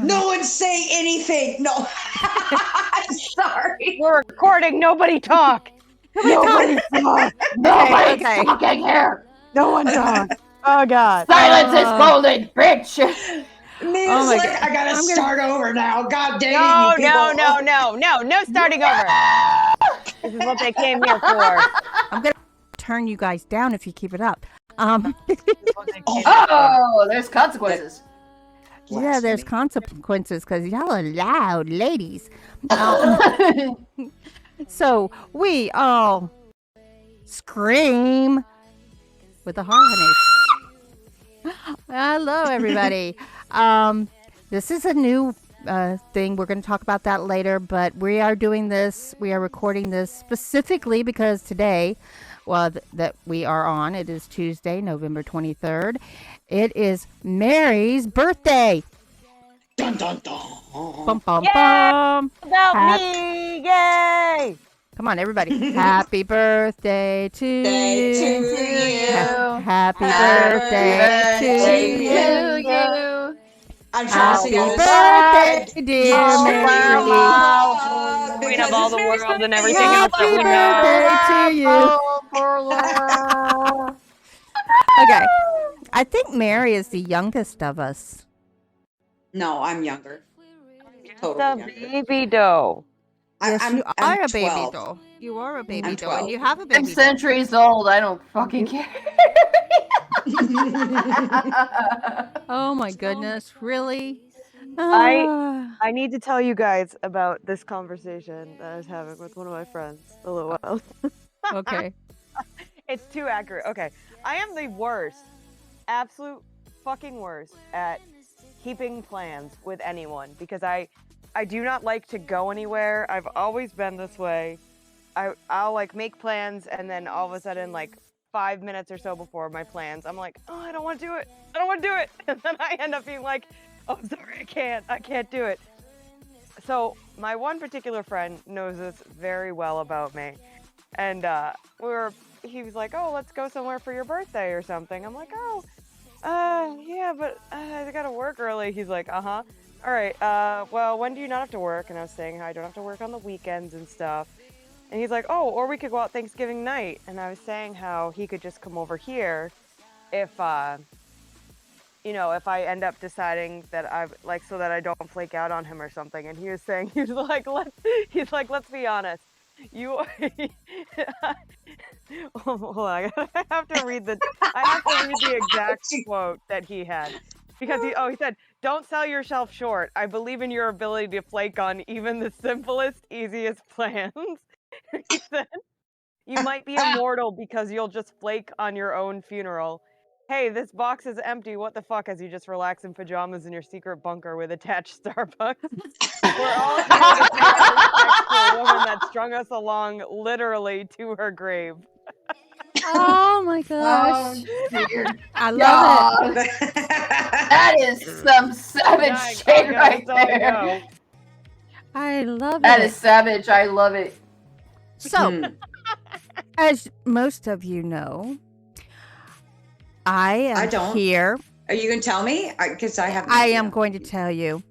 No one say anything. No. I'm sorry. We're recording. Nobody talk. Nobody talk. Nobody's okay. talking here. No one talk. Oh God. Silence is golden, bitch. Me Oh is my like, God. I gotta start over now. God dang No, it, you people. no starting over. This is what they came here for. I'm gonna turn you guys down if you keep it up. Oh, there's consequences. Yeah, there's consequences because y'all are loud ladies. So we all scream with the harmonies. Hello, everybody. This is a new thing. We're going to talk about that later, but we are doing this. We are recording this specifically because today, that we are on, it is Tuesday, November 23rd. It is Mary's birthday. Dun, dun, dun. Bum, bum, Yay! bum. About me, yay! Come on, everybody. Happy birthday to you. Happy birthday to you. I'm trying to sing Happy this. birthday, dear Mary. Queen of all the world and everything else that Happy we know. birthday to you. Okay. I think Mary is the youngest of us. No, I'm younger. Totally The younger. baby dough. Yes, I'm you are a 12. baby doll. You are a baby I'm doll, and 12. you have a I'm baby doll. centuries old. I don't fucking care. Oh my goodness, really? I need to tell you guys about this conversation that I was having with one of my friends a little while. Okay. It's too accurate. Okay. I am the worst, absolute fucking worst at keeping plans with anyone because I do not like to go anywhere. I've always been this way. I'll like make plans and then all of a sudden like 5 minutes or so before my plans, I'm like, oh, I don't want to do it. I don't want to do it. And then I end up being like, oh, sorry, I can't do it. So my one particular friend knows this very well about me. And he was like, oh, let's go somewhere for your birthday or something. I'm like, oh, yeah, but I gotta work early. He's like, uh-huh. All right, well, when do you not have to work? And I was saying how I don't have to work on the weekends and stuff. And he's like, oh, or we could go out Thanksgiving night. And I was saying how he could just come over here if, if I end up deciding that so that I don't flake out on him or something. And he was saying, he's like, let's be honest. Hold on, I have to read the exact quote that he had. Because he said, don't sell yourself short. I believe in your ability to flake on even the simplest, easiest plans. He said, you might be immortal because you'll just flake on your own funeral. Hey, this box is empty. What the fuck? As you just relax in pajamas in your secret bunker with attached Starbucks. We're all here to pay our respects to a woman that strung us along literally to her grave. Oh my gosh. Oh, dear I love God. it. That is some savage shit right there. I love That it. is savage. I love it. So, as most of you know, I don't. here. Are you going to tell me? Because I have. I am going to tell you.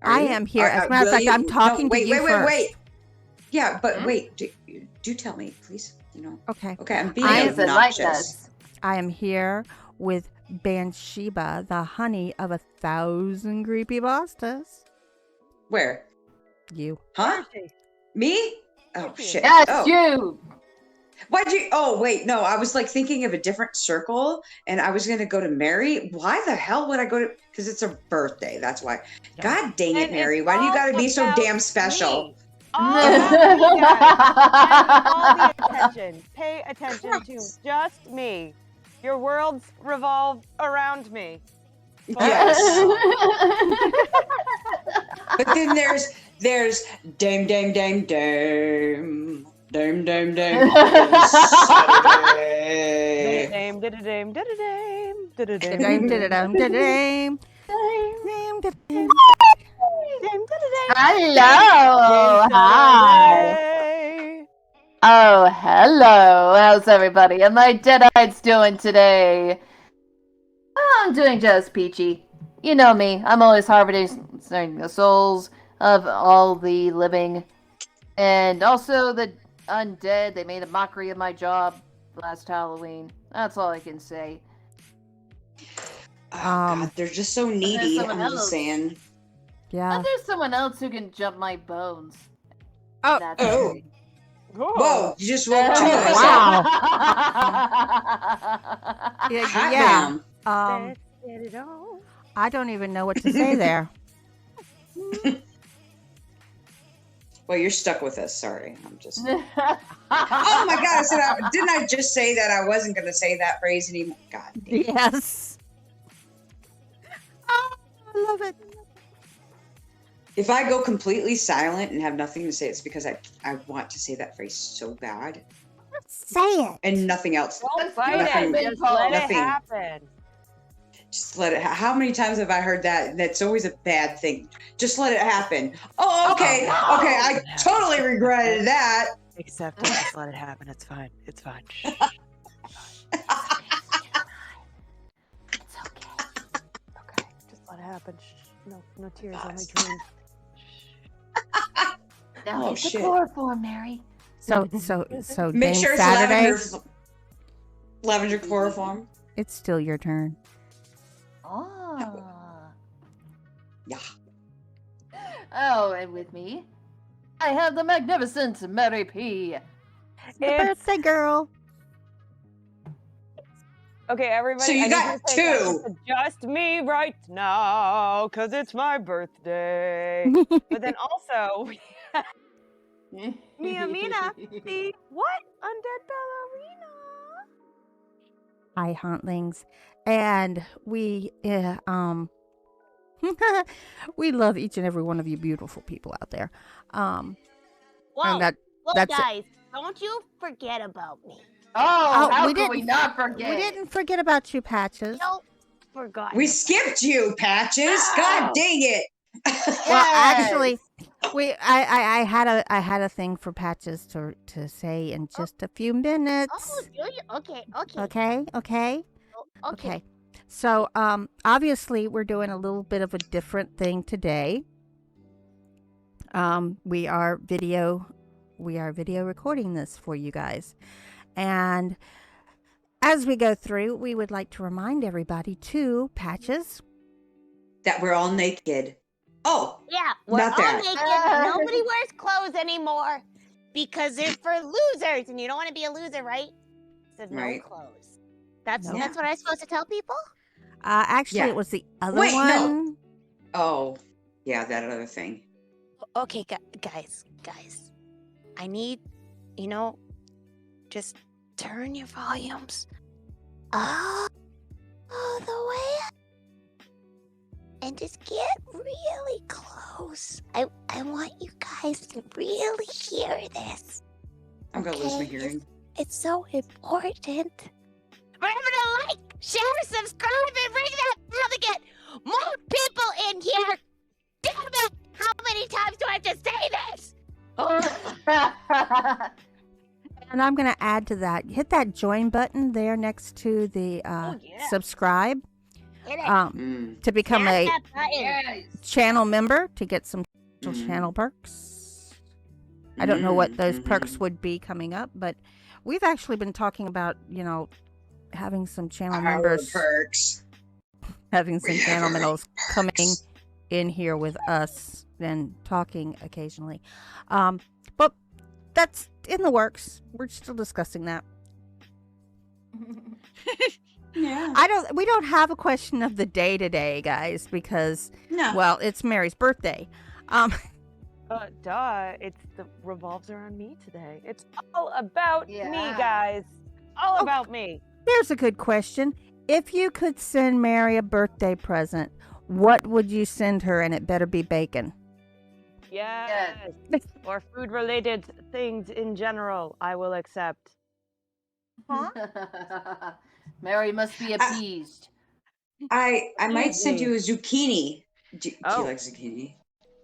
I am here. As a matter of fact, I'm talking to you first. Wait. Yeah, but wait. Do tell me, please. Okay. Okay, I'm being obnoxious. I am here with Bathsheba, the honey of 1,000 creepypastas. Where? You. Huh? Me? Oh, shit. Yes, you. Why'd you? Oh, wait. No, I was like thinking of a different circle and I was going to go to Mary. Why the hell would I go to? Because it's her birthday. That's why. God dang it, Mary. Why do you got to be so damn special? All about me, guys. All the attention. Pay attention to just me. Your worlds revolve around me. Yes. But then there's Dame Saturday. Hello. Hi. Oh, hello. How's everybody? And my Deadites doing today? Oh, I'm doing just peachy. You know me. I'm always harvesting the souls of all the living. And also the undead. They made a mockery of my job last Halloween. That's all I can say. Oh, God, they're just so needy. I'm just saying. Yeah. But there's someone else who can jump my bones. Oh. That's Oh. okay. Whoa, you just woke two of us Wow. up. Yeah. Hot Yeah. damn. Let's get it on. I don't even know what to say there. Well, you're stuck with us. Sorry. I'm just. Oh my God. Didn't I just say that I wasn't going to say that phrase anymore? God damn. Yes. Oh, I love it. If I go completely silent and have nothing to say, it's because I want to say that phrase so bad. Say it. And nothing else. Don't fight Nothing. it. Just let Nothing. it happen. Just let it. How many times have I heard that? That's always a bad thing. Just let it happen. Oh, okay. Oh, no. Okay. I totally regretted that. Accept it. Just let it happen. It's fine. It's fine. Shh. It's okay. Okay. Just let it happen. Shh. No tears. Only dreams. Now Oh, get the shit. chloroform, Mary. So Make Dame sure it's Saturday. lavender chloroform. It's still your turn. Ah. Yeah. Oh, and with me, I have the magnificent Mary P. The birthday girl. Okay, everybody. So you I got need to say that two. it's just me right now, cause it's my birthday. But then also, Mia Mina, the what? Undead ballerina. Hi, Hauntlings, and we we love each and every one of you beautiful people out there. Whoa, And whoa, that's it. guys, don't you forget about me. Oh, how we could we didn't- not forget? We didn't forget about you, Patches. Don't forget. We skipped you, Patches. Ow. God dang it. Well, Yes. actually, I had a thing for Patches to say in just a few minutes. Oh, do you? Okay. Okay. Okay. So, obviously, we're doing a little bit of a different thing today. We are video recording this for you guys, and as we go through, we would like to remind everybody to Patches. That we're all naked. Oh, Yeah, we're Not all that. naked. Nobody wears clothes anymore because they're for losers, and you don't want to be a loser, right? So no Right. clothes. That's No. that's what I'm supposed to tell people. Actually, Yeah. it was the other Wait, one. no. Oh, yeah, that other thing. Okay, guys, I need, just turn your volumes all the way up and just get really close. I want you guys to really hear this. I'm going to lose my Okay, hearing. It's so important. Remember to like, share, subscribe, and ring that bell to get more people in here. Damn it! How many times do I have to say this? And I'm going to add to that. Hit that join button there next to the Oh, yeah. subscribe Hit it. to become Smash a that button. Yes. channel member to get some special channel perks. I don't know what those perks would be coming up, but we've actually been talking about, having some channel members, Perks. having some channel members coming in here with us and talking occasionally. But that's in the works. We're still discussing that. Yeah. We don't have a question of the day today, guys, because No. well, it's Mary's birthday. It revolves around me today. It's all about me, Yeah. guys. All about me. There's a good question. If you could send Mary a birthday present, what would you send her? And it better be bacon. Yes. Or food-related things in general, I will accept. Mary must be appeased. I might send you a zucchini. Do you Oh. like zucchini?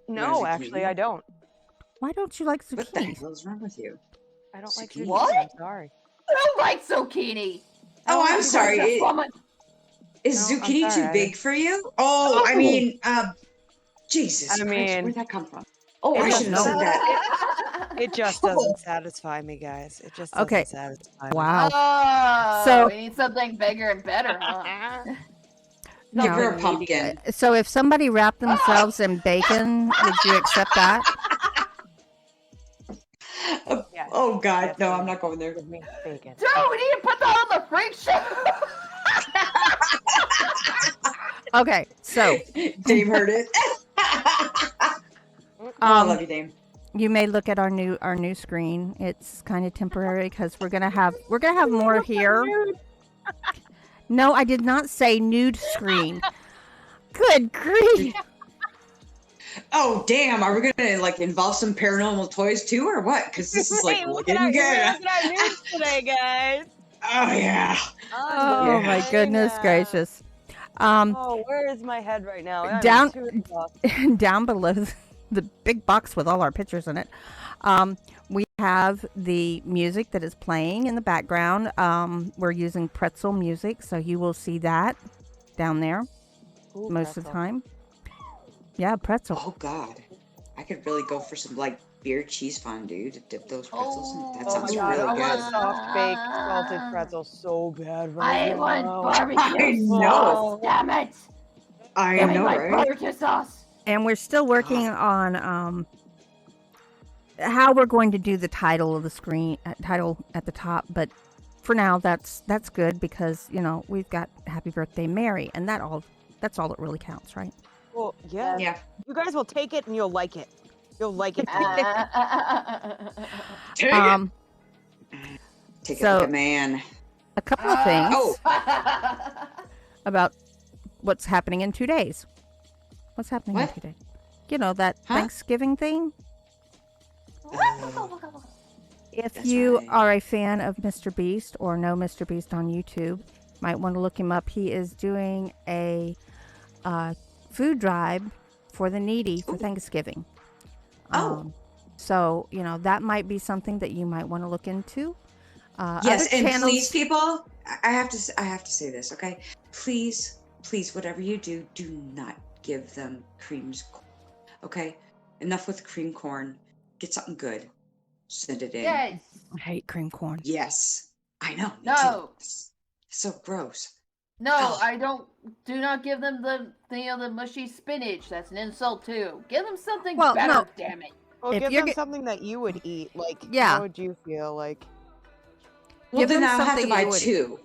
No, zucchini? actually, I don't. Why don't you like What the zucchini? hell is wrong with you? I don't like Zucchini. zucchini. What? I'm sorry. I don't like zucchini. Oh, I'm You guys sorry. are so much- Is No, I'm zucchini sorry, too I big for you? Oh, I Oh. mean, Jesus I Christ, mean, where'd that come from? Oh, it I just should have said doesn't. that. It just Oh, doesn't satisfy me, guys. It just Okay. doesn't satisfy me. Wow. Oh, So- we need something bigger and better, huh? No. give her a Something pumpkin. So if somebody wrapped themselves in bacon, would you accept that? Yes. Oh God, Yes, no, please. I'm not going there. Give me bacon. Dude, we need to put that on the freak show. Okay, so Dame heard it. Oh, I love you, Dame. you may look at our new screen. It's kind of temporary because we're gonna have more here. No, I did not say nude screen. Good grief! Oh damn, are we gonna like involve some paranormal toys too, or what? Because this is like Hey, looking Look good. at our news today, guys. Oh yeah. Oh my goodness gracious! Oh, where is my head right now? I'm Down- too exhausted. Down below the big box with all our pictures in it, we have the music that is playing in the background. We're using pretzel music, so you will see that down there Ooh, most of the pretzel. time. Yeah, pretzel. Oh God, I could really go for some like beer cheese fondue to dip those pretzels in. That Oh sounds my god, really I want a good. soft baked salted pretzel so bad right I now. want barbecue I know. sauce. Damn it! I Give me know, my right? barbecue sauce. And we're still working on how we're going to do the title of the screen, title at the top. But for now, that's good because we've got Happy Birthday Mary, and that's all that really counts, right? Well, yeah. Yeah. You guys will take it and you'll like it. You'll like it. Take Um, Take so- it like a man. a couple of things Oh. about what's happening in 2 days. What's happening What? in 2 days? You know that Huh? Thanksgiving thing. If That's you right. are a fan of Mr. Beast or know Mr. Beast on YouTube, might want to look him up. He is doing a food drive for the needy for Thanksgiving. Oh. So that might be something that you might want to look into. Yes, other and channels- please, people, I have to say this, okay? Please, whatever you do, do not give them creams. Okay, enough with cream corn. Get something good. Send it in. Yes. I hate cream corn. Yes, I know. Me No. too. It's so gross. No, Oh. I don't. Do not give them the mushy spinach. That's an insult too. Give them something Well, better. no. Damn it. Well, If give you're them get- something that you would eat. Like, Yeah. how would you feel? Like, Well, Give then them I'll have to something buy you would- two.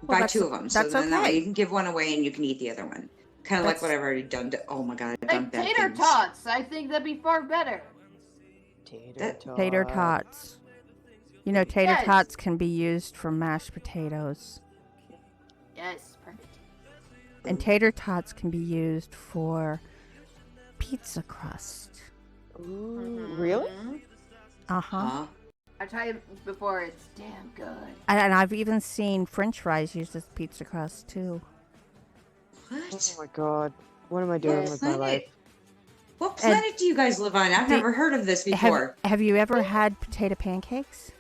Well, Buy two of them. So that's then that way okay. you can give one away and you can eat the other one. Kind of like That's- what I've already done. Oh my god, I've done Like bad tater things. tots. I think that'd be far better. Tater tots. Tater Yes. tots can be used for mashed potatoes. Yes, perfect. And tater tots can be used for pizza crust. Ooh, really? Mhm. Uh-huh. Huh? I tell you before, it's damn good. And I've even seen French fries used as pizza crust too. Oh What? my god. What am I doing What with my life? planet? What planet do you guys live on? I've never heard of this before. Have you ever had potato pancakes?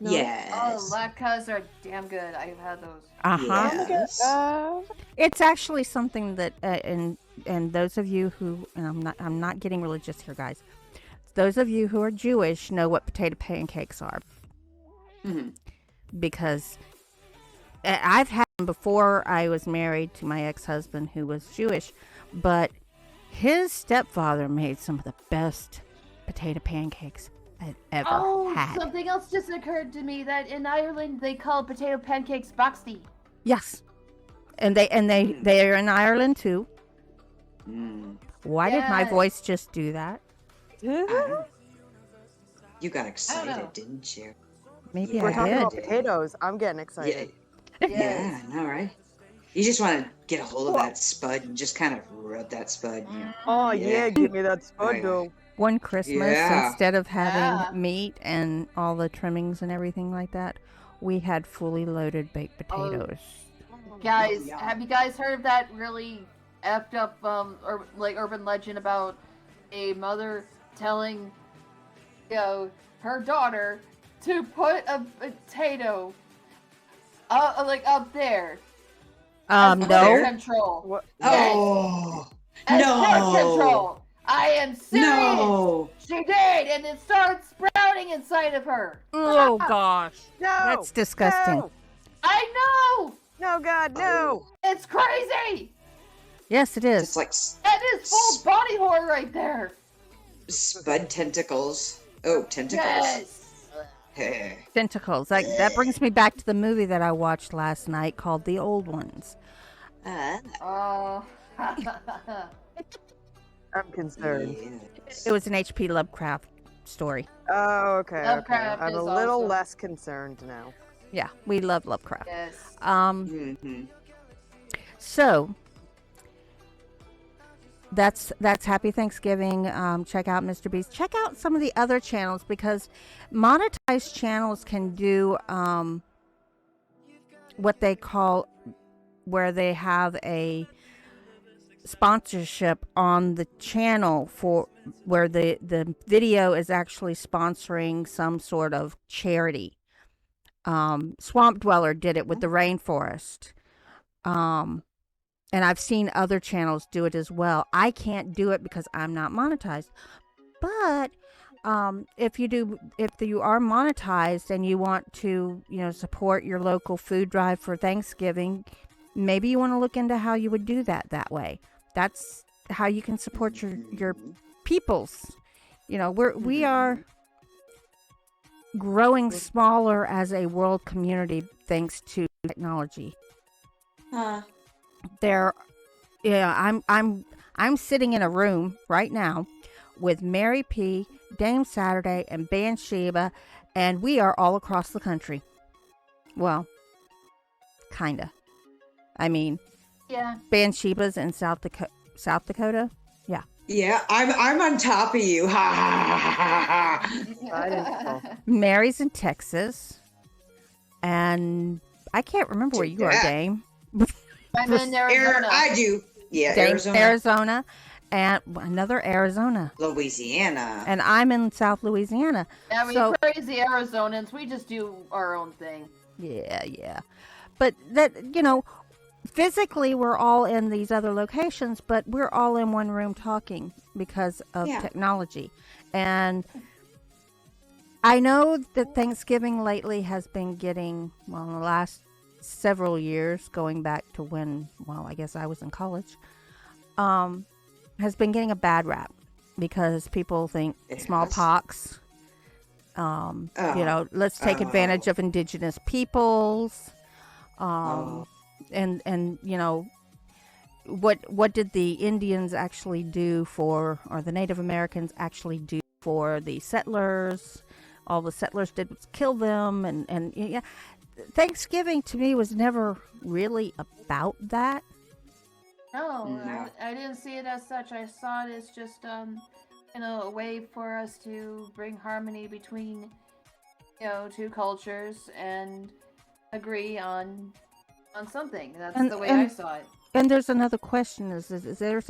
No. Yes. Oh, latkes are damn good. I've had those. Uh-huh. Yes. It's actually something that and those of you who, and I'm not getting religious here, guys. Those of you who are Jewish know what potato pancakes are, Mhm. because I've had them before I was married to my ex-husband who was Jewish, but his stepfather made some of the best potato pancakes I've ever Oh, had. something else just occurred to me that in Ireland they call potato pancakes boxty. Yes, and they are in Ireland too. Mm. Why did my Yes. voice just do that? I don't know. You got know. excited, didn't you? Maybe Yeah. We're I talking did. about potatoes. I'm getting Yeah. excited. Yeah, I know, right? You just want to get a hold of that spud and just kind of rub that spud. Oh Yeah. yeah, give me that Oh, spud yeah. though. One Christmas, Yeah. instead of having Yeah. meat and all the trimmings and everything like that, we had fully loaded baked potatoes. Guys, Yum. have you guys heard of that really effed up urban legend about a mother telling her daughter to put a potato up there As birth No. control. What? Yes. Oh As birth no! control. I am serious. No! She did, and it started sprouting inside of her. Oh gosh. No. That's disgusting. No. I know. No, God, no. It's crazy. Yes, it It's is. like That is full body horror right there. spud tentacles. Oh, tentacles. Yes. Tentacles. That brings me back to the movie that I watched last night called The Old Ones. Oh. I'm concerned. Yes. It was an H.P. Lovecraft story. Oh, okay. Lovecraft I'm a is little awesome. less concerned now. Yeah, we love Lovecraft. Yes. Mhm. So that's Happy Thanksgiving. Check out Mr. Beast. Check out some of the other channels because monetized channels can do what they call where they have a sponsorship on the channel for where the video is actually sponsoring some sort of charity. Swamp Dweller did it with the rainforest. And I've seen other channels do it as well. I can't do it because I'm not monetized. But if you are monetized and you want to, support your local food drive for Thanksgiving, maybe you want to look into how you would do that way. That's how you can support your peoples. We are growing smaller as a world community thanks to technology. I'm sitting in a room right now with Mary P, Dame Saturday, and Bathsheba, and we are all across the country. Well, kinda. I mean, Yeah. Bathsheba's in South Dakota. Yeah. Yeah, I'm on top of you. Ha ha ha ha ha. I didn't know. Mary's in Texas, and I can't remember where you are, Dame. I'm in Arizona. I do. Yeah, Dame, Arizona. Arizona, and another Arizona. Louisiana. And I'm in South Louisiana. Yeah, we So- crazy Arizonans. We just do our own thing. Yeah. But that, physically we're all in these other locations, but we're all in one room talking because of technology. And I know that Thanksgiving lately has been getting, in the last several years, going back to when, I guess I was in college, has been getting a bad rap because people think smallpox, let's take advantage of indigenous peoples. And what did the Indians actually do or the Native Americans actually do for the settlers? All the settlers did was kill them, and Thanksgiving to me was never really about that. No, I didn't see it as such. I saw it as just a way for us to bring harmony between two cultures and agree on something. That's the way I saw it. And there's another question: is there's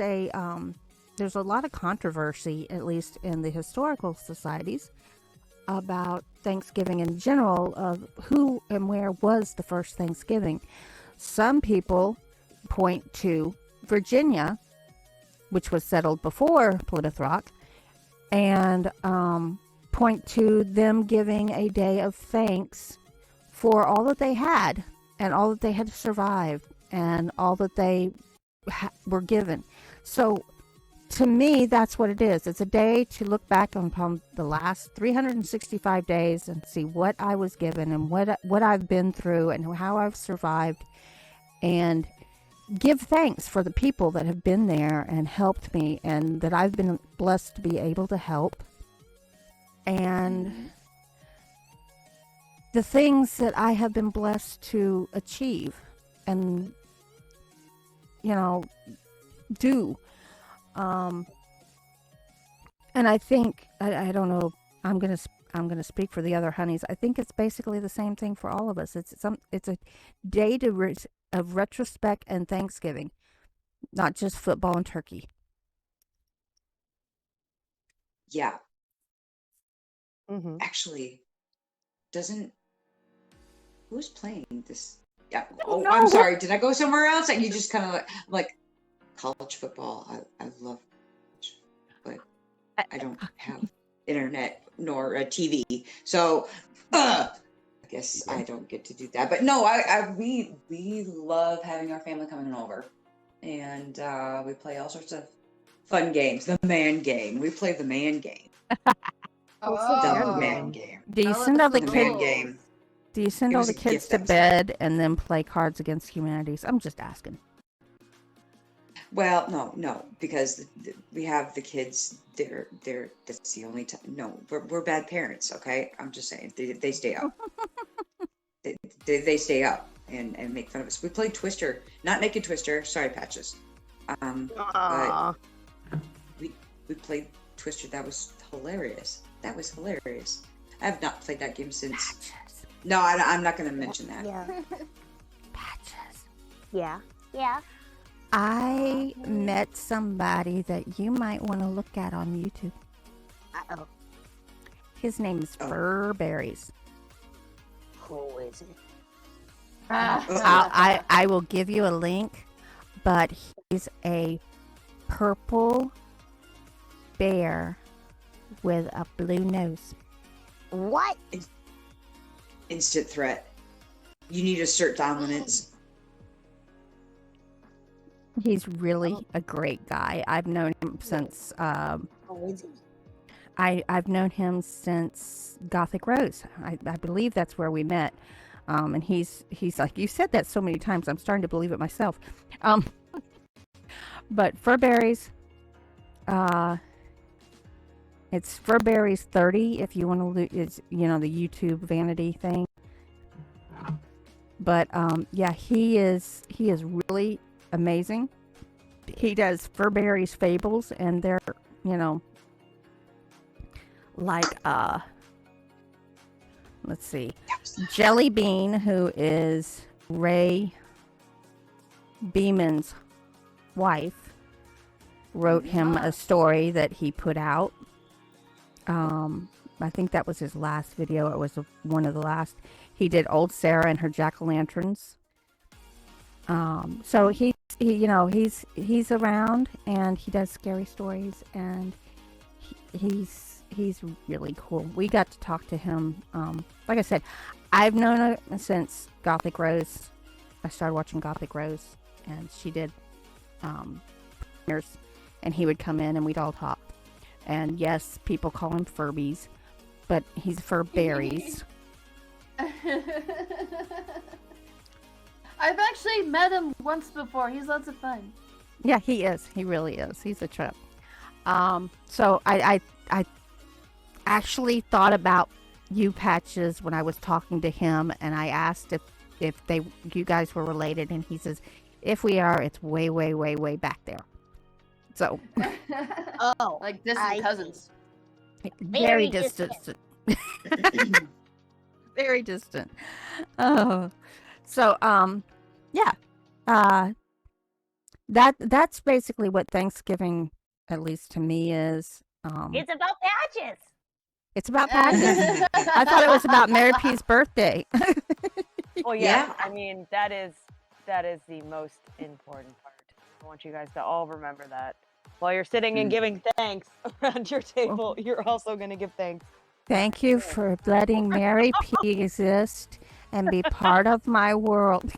a lot of controversy, at least in the historical societies, about Thanksgiving in general, of who and where was the first Thanksgiving. Some people point to Virginia, which was settled before Plymouth Rock, and point to them giving a day of thanks for all that they had and all that they had survived and all that they were given. So to me, that's what it is. It's a day to look back upon the last 365 days and see what I was given and what I've been through and how I've survived, and give thanks for the people that have been there and helped me and that I've been blessed to be able to help. And the things that I have been blessed to achieve and, do. And I think, I don't know, I'm gonna speak for the other honeys. I think it's basically the same thing for all of us. It's a day of retrospect and Thanksgiving, not just football and turkey. Yeah. Mm-hmm. Actually, who's playing this Yeah. Oh, I'm sorry. Did I go somewhere else? And you just kind of like college football. I love, but I don't have internet nor a TV, so I guess I don't get to do that. But no, we love having our family coming over, and we play all sorts of fun games. The man game. We play the man game. The man game. Do you send all the The kids? man game. Do you send It all was the a kids gift to that was- bed and then play Cards Against Humanities? I'm just asking. Well, no, because we have the kids. They're. That's the only time. No, we're bad parents. Okay, I'm just saying they stay up. they stay up and make fun of us. We played Twister, not Naked Twister. Sorry, Patches. But we played Twister. That was hilarious. I have not played that game since. Patches. No, I'm not going to mention that. Yeah. Patches. Yeah. Yeah. I met somebody that you might want to look at on YouTube. Uh-oh. His name is Oh. Furberries. Who is it? I will give you a link, but he's a purple bear with a blue nose. What? Instant threat. You need assert dominance. He's really a great guy. I've known him since Who is he? I've known him since Gothic Rose. I believe that's where we met. And he's like, you said that so many times, I'm starting to believe it myself. But Furberries, it's Furberries 30 if you want to it's the YouTube vanity thing. But yeah, he is really amazing. He does Furberries fables, and they're like let's see, Jelly Bean, who is Ray Beeman's wife, wrote him a story that he put out. I think that was his last video. It was one of the last. He did Old Sarah and her jack-o'-lanterns. So he's around, and he does scary stories, and he's really cool. We got to talk to him. Like I said, I've known her since Gothic Rose. I started watching Gothic Rose, and she did premieres, and he would come in and we'd all talk. And yes, people call him Furbies, but he's Furberries. I've actually met him once before. He's lots of fun. Yeah, he is. He really is. He's a trip. So I actually thought about you, Patches, when I was talking to him, and I asked if you guys were related, and he says, if we are, it's way, way, way, way back there. So Oh. Like distant cousins. very Very distant. distant. Very distant. Oh, so yeah. That's basically what Thanksgiving, at least to me, is. It's about Patches. It's about Patches. I thought it was about Mary P's birthday. Well, Yeah. yeah. I mean, that is the most important part. I want you guys to all remember that. While you're sitting and giving thanks around your table, you're also going to give thanks. Thank you for letting Mary P exist and be part of my world.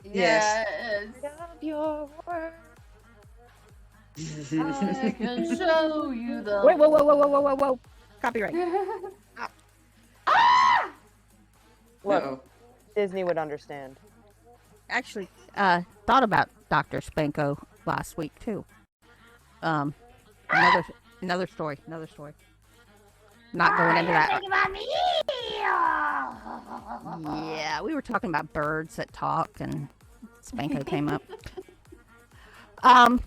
Yes. Love your work. I can show you the. Wait, whoa. Copyright. Look, Uh-oh. Disney would understand. Actually, thought about Dr. Spanko last week too. Another story. Not going into that. Think about me. Yeah, we were talking about birds that talk, and Spanko came up.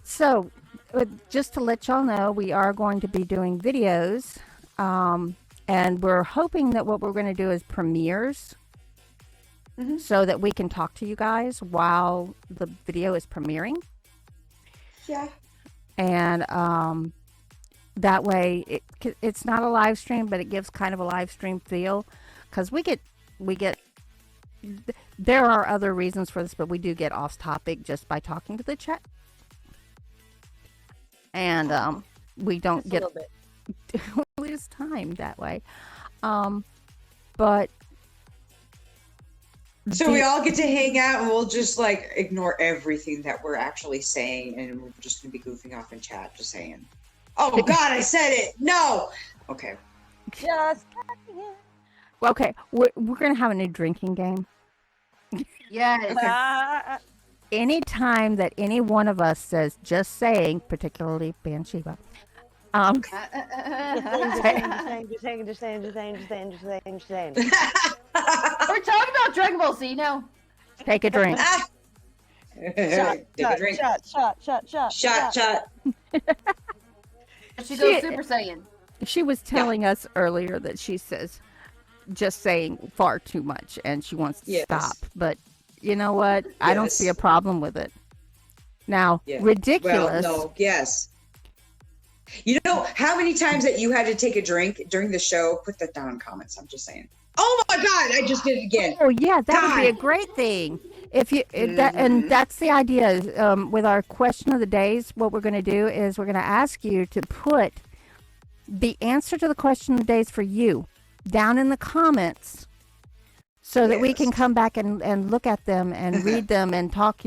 So just to let y'all know, we are going to be doing videos, and we're hoping that what we're going to do is premieres, so that we can talk to you guys while the video is premiering. Yeah. And that way it's not a live stream, but it gives kind of a live stream feel, because we get there are other reasons for this, but we do get off topic just by talking to the chat. And we don't Just get a little bit. we lose time that way. But So we all get to hang out and we'll just like ignore everything that we're actually saying and we're just gonna be goofing off in chat, just saying, oh God, I said it. No. Okay. Just okay, we're gonna have a new drinking game. Yes. Okay. Anytime that any one of us says "just saying," particularly Banshiba, just saying. We're talking about Dragon Ball Z now. take a drink. Take a drink. Shot. She goes Super Saiyan. She was telling us earlier that she says "just saying" far too much, and she wants to Yes. stop. But you know what? I don't Yes. see a problem with it. Now, Yeah. ridiculous. Well, no, yes. You know how many times that you had to take a drink during the show? Put that down in comments. I'm just saying. Oh my God, I just did it again. Oh yeah, that would be a God. great thing. If you and that's the idea. With our question of the days, what we're going to do is we're going to ask you to put the answer to the question of the days for you down in the comments, so that we can Yes. come back and look at them and read them and talk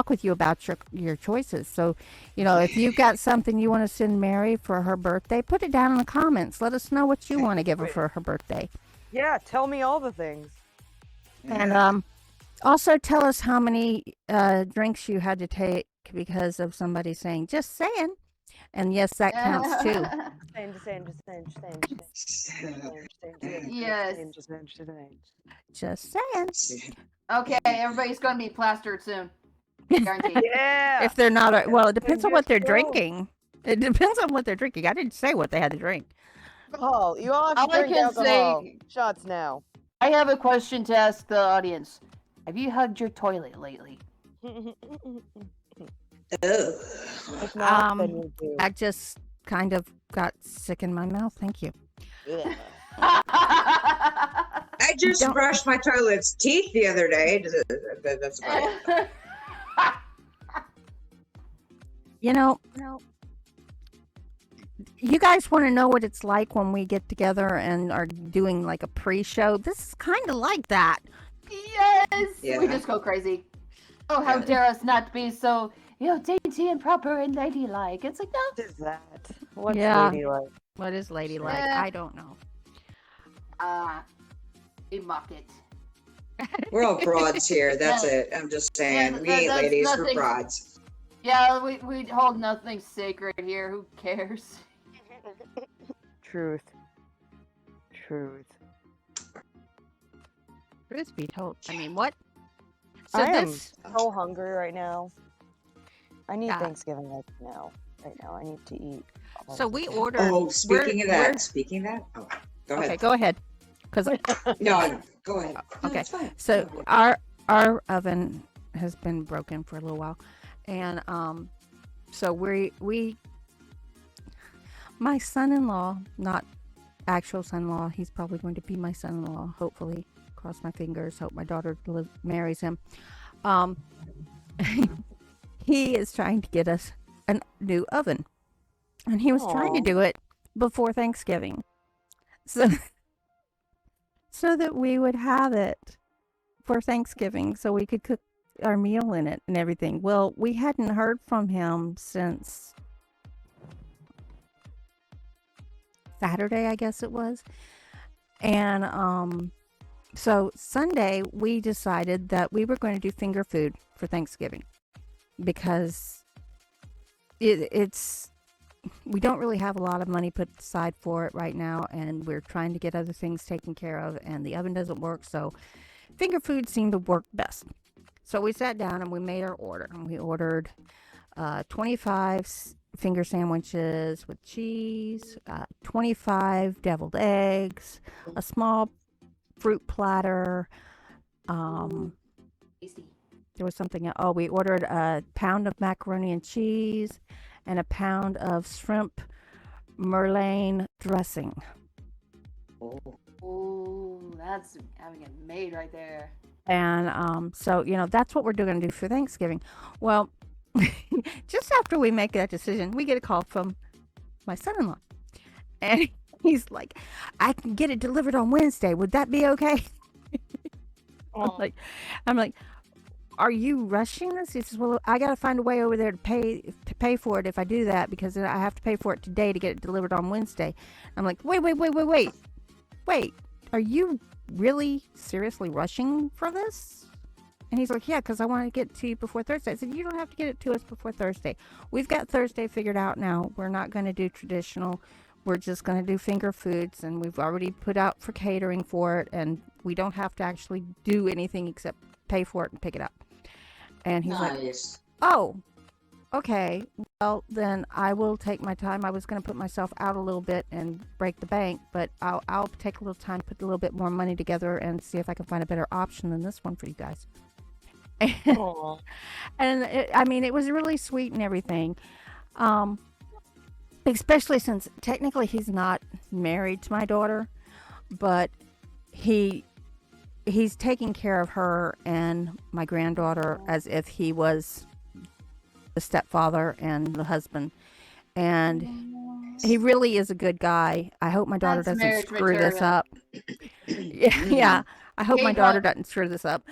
with you about your choices. So, if you've got something you want to send Mary for her birthday, put it down in the comments. Let us know what you want to give her for her birthday. Yeah, tell me all the things. And also tell us how many drinks you had to take because of somebody saying "just saying," and yes, that counts too. Yes. Just saying. Okay, everybody's gonna be plastered soon. Guaranteed. Yeah. If they're not, well, it depends on what they're just go. drinking. It depends on what they're drinking. I didn't say what they had to drink. Alcohol. You all have All to I drink can alcohol. say- Shots now. I have a question to ask the audience. Have you hugged your toilet lately? If not, then you do. I just kind of got sick in my mouth. Thank you. Ugh. I just Don't- brushed my toilet's teeth the other day. That's about it. You guys want to know what it's like when we get together and are doing like a pre-show? This is kind of like that. Yes! Yeah. We just go crazy. Oh, how Yeah. dare us not be so, dainty and proper and ladylike. It's like, no. What is that? What's Yeah. ladylike? What is ladylike? Yeah. I don't know. We mock it. We're all broads here. That's it. I'm just saying. Yeah, We ain't that's ladies. We're nothing. broads. Yeah, we hold nothing sacred here. Who cares? Truth. Truth be told, I mean, what? So I am this, so hungry right now. I need Yeah. Thanksgiving right now. I need to eat. all so of we it. ordered. Oh, speaking of that. we're- Oh, go Okay, ahead. go ahead. Because No, go ahead. No, Okay, it's fine. so Go ahead. our oven has been broken for a little while, and so we my son-in-law, not actual son-in-law, he's probably going to be my son-in-law, hopefully. Cross my fingers, hope my daughter marries him. He is trying to get us a new oven, and he was trying to Aw. do it before Thanksgiving, so that we would have it for Thanksgiving, so we could cook our meal in it and everything. Well, we hadn't heard from him since Saturday, I guess it was. And so Sunday we decided that we were going to do finger food for Thanksgiving because it's we don't really have a lot of money put aside for it right now, and we're trying to get other things taken care of, and the oven doesn't work, so finger food seemed to work best. So we sat down and we made our order, and we ordered 25 finger sandwiches with cheese, 25 deviled eggs, a small fruit platter. Tasty. There was something else. Oh, we ordered a pound of macaroni and cheese and a pound of shrimp merlaine dressing. Oh. Ooh, that's having it made right there. And so, that's what we're going to do for Thanksgiving. Well, just after we make that decision, we get a call from my son-in-law. And he's like, I can get it delivered on Wednesday. Would that be okay? I'm like, are you rushing this? He says, well, I got to find a way over there to pay for it if I do that, because I have to pay for it today to get it delivered on Wednesday. I'm like, wait. Are you really seriously rushing for this? And he's like, yeah, because I want to get it to you before Thursday. I said, you don't have to get it to us before Thursday. We've got Thursday figured out now. We're not going to do traditional. We're just going to do finger foods, and we've already put out for catering for it, and we don't have to actually do anything except pay for it and pick it up. And he's like, oh, okay. Well, then I will take my time. I was going to put myself out a little bit and break the bank, but I'll take a little time, put a little bit more money together, and see if I can find a better option than this one for you guys. And it was really sweet and everything. Especially since technically he's not married to my daughter, but he's taking care of her and my granddaughter as if he was the stepfather and the husband. And he really is a good guy. I hope my daughter doesn't screw this up. Yeah. I hope my daughter doesn't screw this up.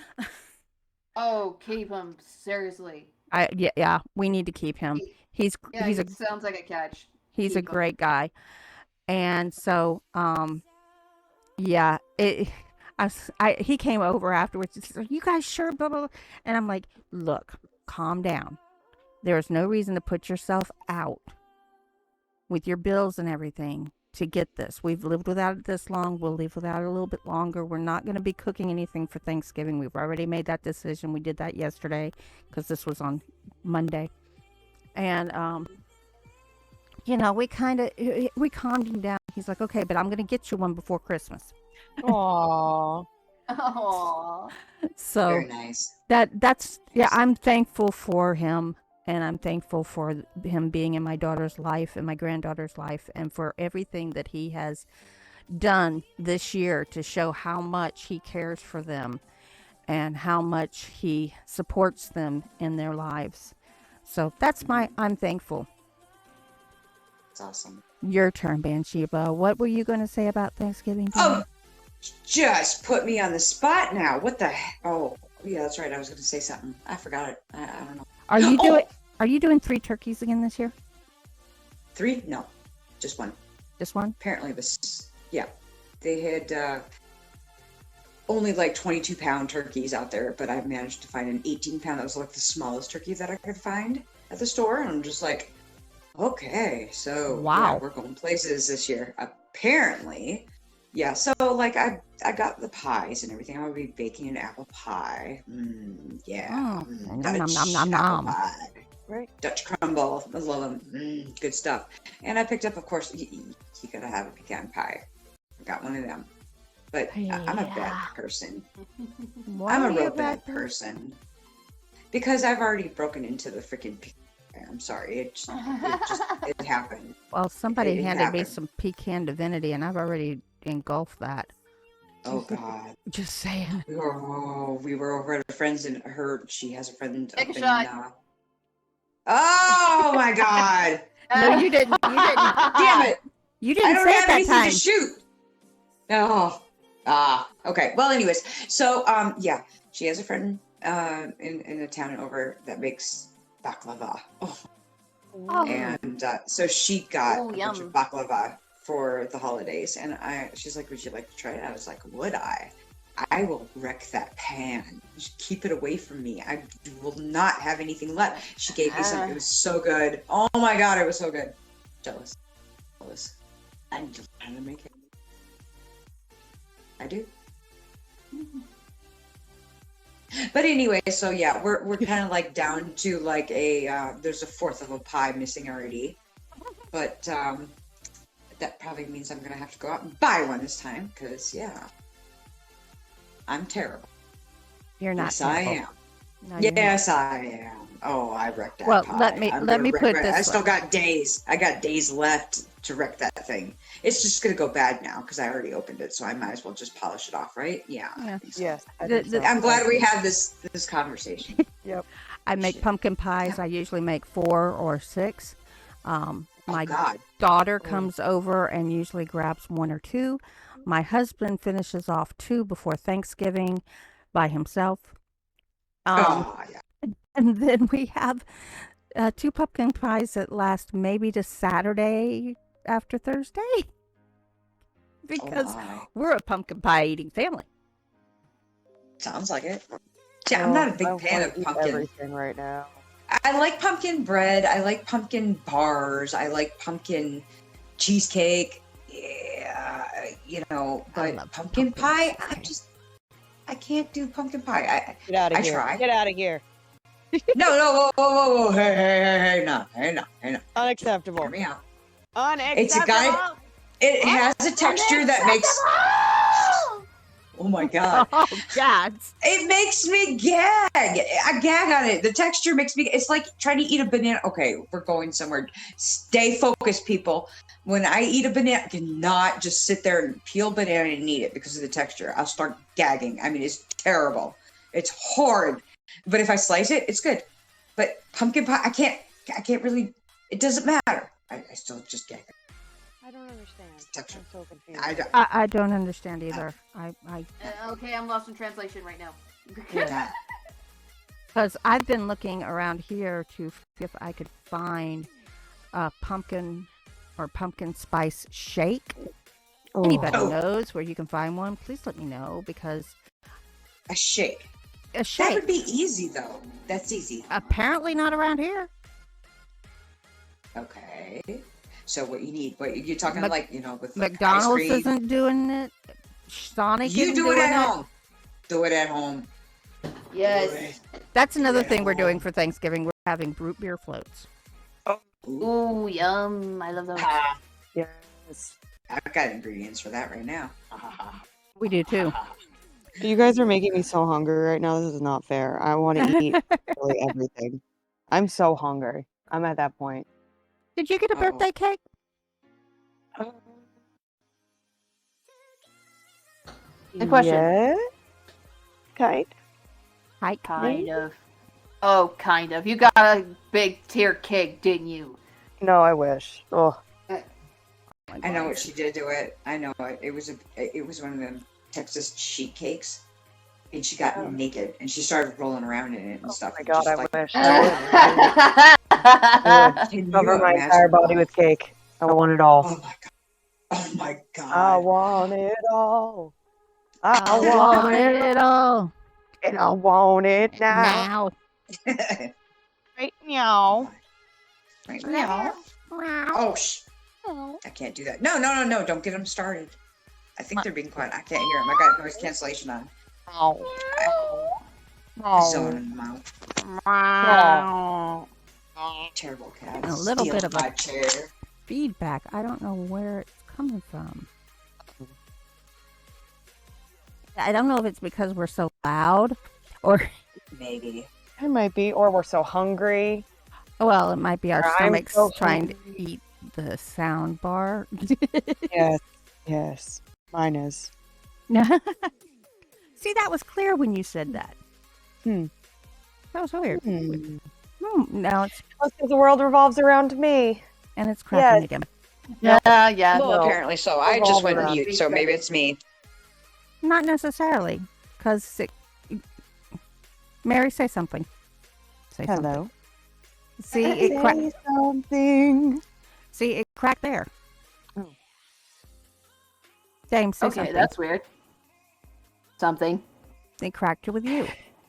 Oh, keep him, seriously. Yeah, we need to keep him. He sounds like a catch. He's a great guy. And so, he came over afterwards and said, are you guys sure? Blah, blah, blah. And I'm like, look, calm down. There's no reason to put yourself out with your bills and everything to get this. We've lived without it this long. We'll live without it a little bit longer. We're not going to be cooking anything for Thanksgiving. We've already made that decision. We did that yesterday because this was on Monday. And, we calmed him down. He's like, okay, but I'm going to get you one before Christmas. Aww. So very nice. I'm thankful for him, and I'm thankful for him being in my daughter's life and my granddaughter's life, and for everything that he has done this year to show how much he cares for them and how much he supports them in their lives. So I'm thankful. Awesome. Your turn, Bansheeba. What were you going to say about Thanksgiving? Oh, just put me on the spot now. What the heck? Oh, yeah, that's right. I was going to say something. I forgot it. I don't know. Are you doing 3 turkeys again this year? 3? No, just 1. Just 1? Apparently they had only like 22-pound turkeys out there, but I managed to find an 18-pound that was like the smallest turkey that I could find at the store, and I'm just like, okay, so wow, yeah, we're going places this year. Apparently, yeah. So like I got the pies and everything. I'm gonna be baking an apple pie. Apple pie. Right. Dutch crumble. I love them. Good stuff. And I picked up, of course, you gotta have a pecan pie. I got one of them. But I'm a bad person. I'm a real bad person. Because I've already broken into the freaking pecan. I'm sorry, it happened. Well, somebody handed me some pecan divinity, and I've already engulfed that. Oh God! Just saying. We were over at a friend's, and she has a friend Take up a shot. Oh my God! No, you didn't. Damn it! You didn't say it that time. I don't have anything to shoot. No. Okay. Well, anyways, so yeah, she has a friend in a town over that makes baklava. And so she got a bunch of baklava for the holidays, and she's like, would you like to try it? I was like, would I? I will wreck that pan. Just keep it away from me. I will not have anything left. She gave me some. It was so good. Oh my God, it was so good. Jealous. I'm just trying to make it. I do. But anyway, so yeah, we're kind of like down to like there's a fourth of a pie missing already, but that probably means I'm gonna have to go out and buy one this time, because yeah, I'm terrible. You're not. Yes, terrible. I am. No, yes, I am. Oh, I wrecked that pie. Well, let me put this. I still got days. I got days left to wreck that thing. It's just gonna go bad now because I already opened it, so I might as well just polish it off, right? Yeah. I think so. Yes. I The- think so. I'm glad we had this conversation. Yep. I make Shit. pumpkin pies. I usually make 4 or 6. My God. daughter comes over and usually grabs 1 or 2. My husband finishes off 2 before Thanksgiving by himself. Oh, yeah. And then we have 2 pumpkin pies that last maybe to Saturday after Thursday. Because my. we're a pumpkin pie eating family. Sounds like it. Yeah, I'm not a big fan of pumpkin. Everything right now. I like pumpkin bread. I like pumpkin bars. I like pumpkin cheesecake. Yeah, I but love pumpkin pumpkin pie, cheesecake. I can't do pumpkin pie. Get out of I here. try. Get out of here. No, whoa, hey, no. Hear Unacceptable. me out. Unacceptable. It's a guy. It has a texture that makes. Oh my God. Oh, God. It makes me gag. I gag on it. The texture makes me. It's like trying to eat a banana. Okay, we're going somewhere. Stay focused, people. When I eat a banana, I cannot just sit there and peel banana and eat it because of the texture. I'll start gagging. I mean, it's terrible. It's horrid. But if I slice it, it's good. But pumpkin pie, I can't really. It doesn't matter. I still just gag. I don't understand. Texture. I'm so confused. I don't understand either. Okay, I'm lost in translation right now. Yeah. Because I've been looking around here to see if I could find a pumpkin or pumpkin spice shake. Anybody knows where you can find one? Please let me know, because A shake. a shake That would be easy, though. That's easy. apparently not around here. Okay. So what you need? What you're talking with like McDonald's ice cream. isn't doing it. Sonic You isn't do it doing at home. Do it at home. Yes. That's another Yeah. thing we're doing for Thanksgiving. We're having root beer floats. Ooh, yum. I love those. Yes. I've got ingredients for that right now. We do too. You guys are making me so hungry right now. This is not fair. I want to eat really everything. I'm so hungry. I'm at that point. Did you get a Uh-oh. birthday cake? Good question. Yeah. Kind. Hi, Kind of. Oh, kind of. You got a big tier cake, didn't you? No, I wish. Oh. I know what she did to it. I know it. It was one of them Texas sheet cakes, and she got naked and she started rolling around in it and stuff. Oh my and God, just I like, wish. can Cover you my imagine? entire body with cake. I want it all. Oh my God. Oh my God. I want it all. I I want want it, it all and I want it now. now. Right now. Right Meow. Oh, I can't do that. No. Don't get them started. I think they're being quiet. I can't hear them. I got noise cancellation on. Zone in the mouth. Terrible cat. A little bit of my a- chair. Feedback. I don't know where it's coming from. I don't know if it's because we're so loud or, Maybe. It might be, or we're so hungry. well, it might be our I'm stomachs so trying to hungry. eat the sound bar. Yes. Mine is. See, that was clear when you said that. Hmm. That was weird. Hmm. Now it's Because the world revolves around me. and it's cracking Yes. again. Yeah. Well, no. apparently so. I just went Revolve mute, so maybe it's me. Not necessarily, because Mary, say something. Say something. Hello. See, it cracked. Say something. See, it cracked there. Oh. James, say Okay, something. that's weird. Something. It cracked with you.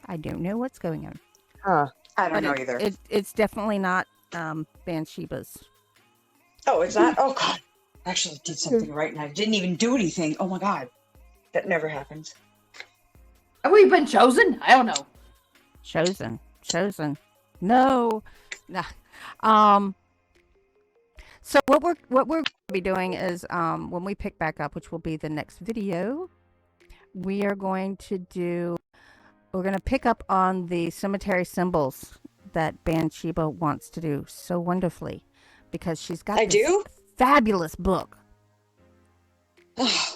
I don't know what's going on. Huh. I don't But know either. It's definitely not Bansheba's. Oh, is that? Oh God! I actually did something right, and I didn't even do anything. Oh my God! That never happens. Have we been chosen? I don't know. Chosen. No. So what we're going to be doing is when we pick back up, which will be the next video, we're going to pick up on the cemetery symbols that Bansheba wants to do so wonderfully, because she's got I this do? fabulous book. I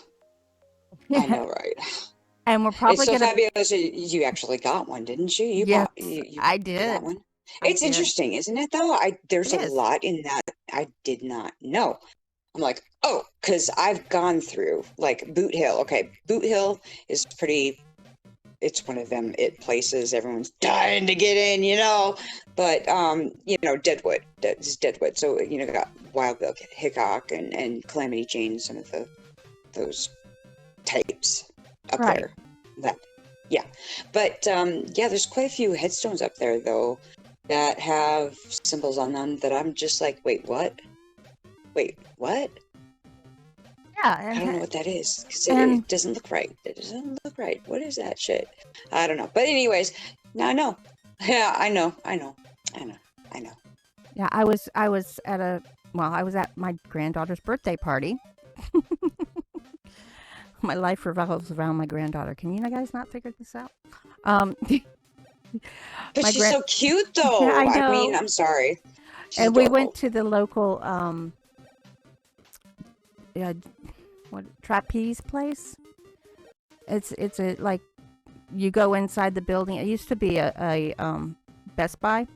know, right? And we're probably It's so gonna. fabulous. You actually got one, didn't you? Yes, I You got did. one. I It's did. interesting, isn't it? Though there's It a is. lot in that I did not know. I'm like, oh, because I've gone through like Boot Hill. Okay, Boot Hill is pretty. It's one of them places everyone's dying to get in, But Deadwood. That's Deadwood. So got Wild Bill Hickok and Calamity Jane, some of those types up Right. there. That, yeah. But there's quite a few headstones up there though that have symbols on them that I'm just like, wait, what? Wait, what? Yeah, I don't know what that is because and- it doesn't look right. It doesn't look right. What is that shit? I don't know. But anyways, now I know. Yeah, I know. Yeah, I was at my granddaughter's birthday party. My life revolves around my granddaughter. Can you guys not figure this out? But she's so cute, though. Yeah, I know. mean, I'm sorry. She's and we adorable. went to the local trapeze place. It's a like you go inside the building. It used to be a Best Buy,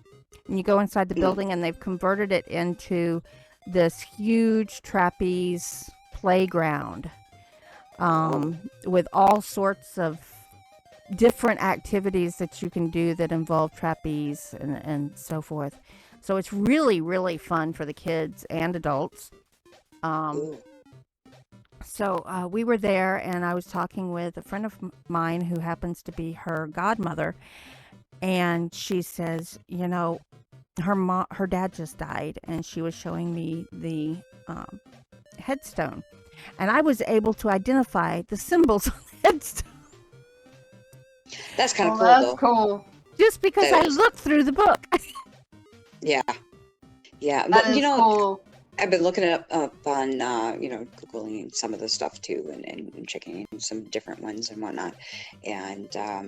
and you go inside the building, and they've converted it into this huge trapeze playground with all sorts of different activities that you can do that involve trapeze and so forth. So it's really, really fun for the kids and adults. So we were there, and I was talking with a friend of mine who happens to be her godmother, and she says, her dad just died, and she was showing me the headstone, and I was able to identify the symbols on the headstone. That's kind of cool, that's though. cool. Just because That I is. looked through the book. Yeah. That But, is cool. I've been looking it up on, Googling some of the stuff, too, and checking in some different ones and whatnot. And, I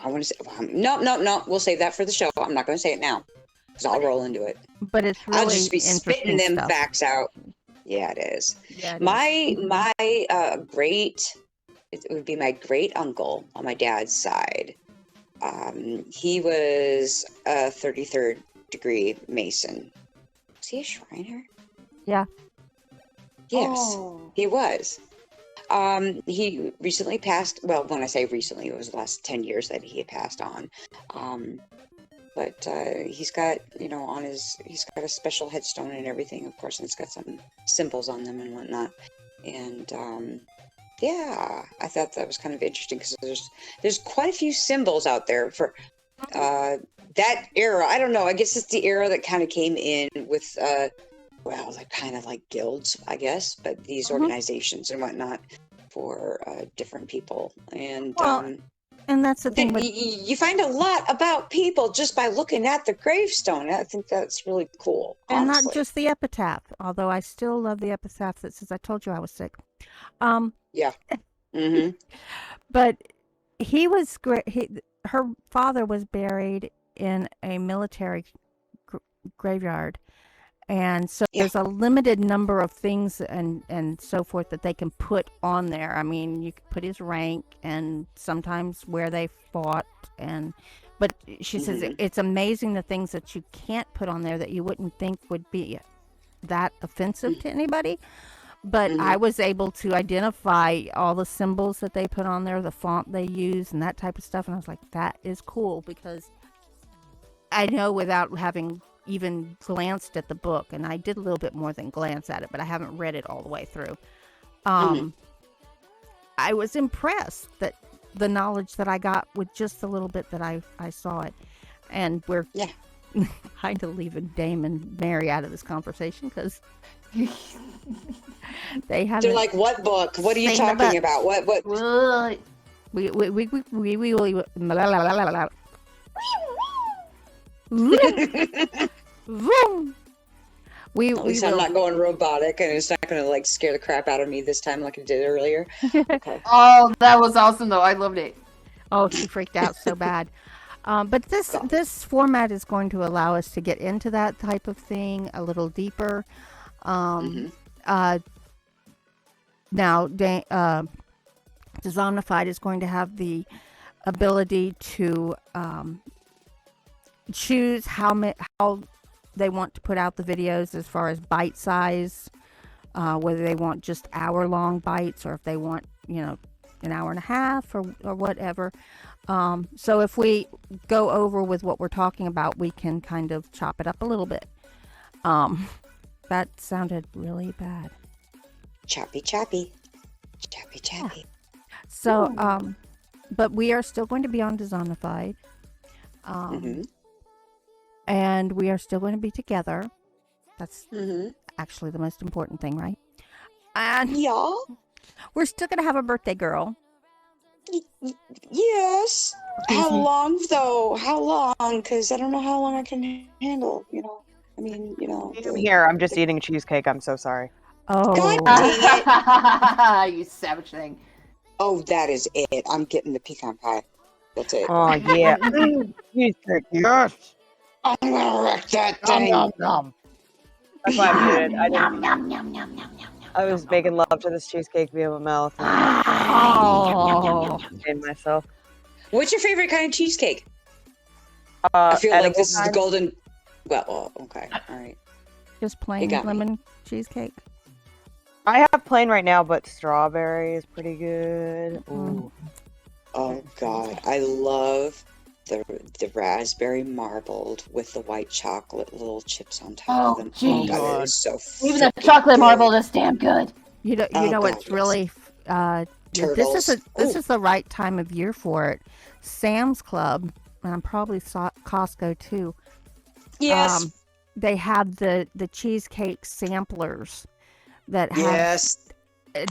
want to say, no, we'll save that for the show. I'm not going to say it now, because I'll roll into it. But it's really I'll just be spitting them stuff. facts out. Yeah, it is. Yeah, it My it would be my great uncle on my dad's side. He was a 33rd degree Mason. Was he a Shriner? Yeah. Yes, Oh. he was. He recently passed. Well, when I say recently, it was the last 10 years that he had passed on. But he's got, he's got a special headstone and everything, of course, and it's got some symbols on them and whatnot. And I thought that was kind of interesting because there's quite a few symbols out there for that era. I don't know. I guess it's the era that kind of came in with, they're kind of like guilds, I guess, but these organizations and whatnot for different people. And and that's the thing. you find a lot about people just by looking at the gravestone. I think that's really cool. And honestly. not just the epitaph, although I still love the epitaph that says, "I told you I was sick." Yeah. Mm-hmm. But he was great. Her father was buried in a military graveyard. And so there's a limited number of things and so forth that they can put on there. I mean, you can put his rank and sometimes where they fought. But she says it's amazing the things that you can't put on there that you wouldn't think would be that offensive to anybody. But I was able to identify all the symbols that they put on there, the font they use, and that type of stuff. And I was like, that is cool, because I know without having even glanced at the book, and I did a little bit more than glance at it, but I haven't read it all the way through. I was impressed that the knowledge that I got with just the little bit that I saw it. And we're kind of leaving Dame and Mary out of this conversation because they haven't. They're like, what book? What are you talking about? What? What? We At least I'm not going robotic, and it's not going to scare the crap out of me this time like it did earlier. Okay. Oh, that was awesome though. I loved it. Oh, she freaked out so bad. But this format is going to allow us to get into that type of thing a little deeper. Now, Dezombified is going to have the ability to choose how they want to put out the videos as far as bite size, whether they want just hour-long bites or if they want, an hour and a half or whatever. So if we go over with what we're talking about, we can kind of chop it up a little bit. That sounded really bad. Choppy, choppy. Choppy, choppy. Yeah. So, but we are still going to be on Dezombified. And we are still going to be together. That's actually the most important thing, right? And Yeah. we're still going to have a birthday girl. Yes. How long, though? How long? Because I don't know how long I can handle, I'm here. I'm just eating cheesecake. I'm so sorry. Oh. God dang it. You savage thing. Oh, that is it. I'm getting the pecan pie. That's it. Oh, yeah. Cheesecake, yes. I'm gonna wreck that thing. Nom. That's why I muted. I was making love to this cheesecake via my mouth. Oh. And myself. What's your favorite kind of cheesecake? I feel like this is the golden. Well, okay, all right. Just plain lemon cheesecake. I have plain right now, but strawberry is pretty good. Ooh. Oh God, I love the raspberry marbled with the white chocolate little chips on top of them. Geez. Oh God, it is so. Even the chocolate marble is damn good. You know what's really Turtles. This is the right time of year for it. Sam's Club, and I'm probably Costco too. Yes. They have the cheesecake samplers that have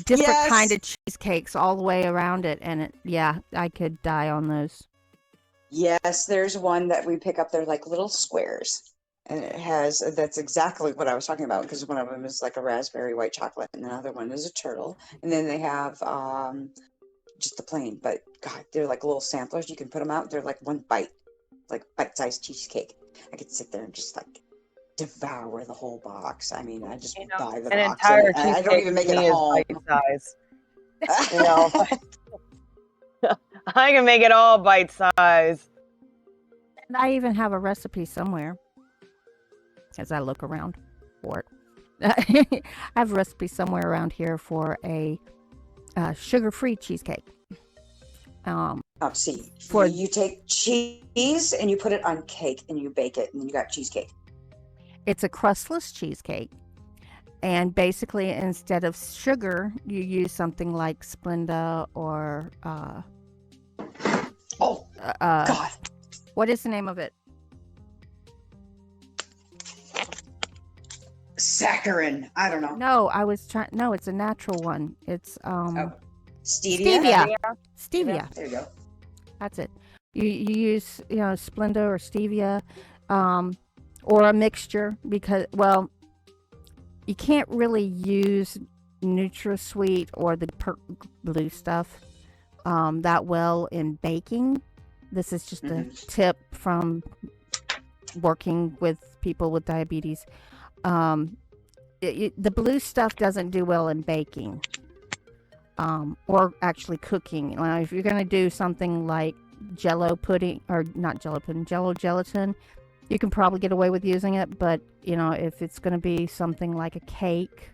different kind of cheesecakes all the way around it, and I could die on those. Yes, there's one that we pick up. They're like little squares, and that's exactly what I was talking about, because one of them is like a raspberry white chocolate, and the other one is a turtle, and then they have just the plain. But God, they're like little samplers. You can put them out. They're like one bite, like bite-sized cheesecake. I could sit there and just like devour the whole box. I mean, I just buy the box. Entire And I don't even make it at home. Bite size. I can make it all bite size. And I even have a recipe somewhere as I look around for it. I have a recipe somewhere around here for a sugar-free cheesecake. See, you take cheese and you put it on cake and you bake it, and then you got cheesecake. It's a crustless cheesecake, and basically instead of sugar, you use something like Splenda or God, what is the name of it? Saccharin. I don't know. No, I was trying. No, it's a natural one. It's stevia. Stevia. There you go. That's it. You use Splenda or stevia, or a mixture, because you can't really use NutraSweet or the blue stuff that well in baking. This is just a tip from working with people with diabetes. The blue stuff doesn't do well in baking, or actually cooking. If you're going to do something like Jello pudding, or not Jello pudding, Jello gelatin, you can probably get away with using it. But if it's going to be something like a cake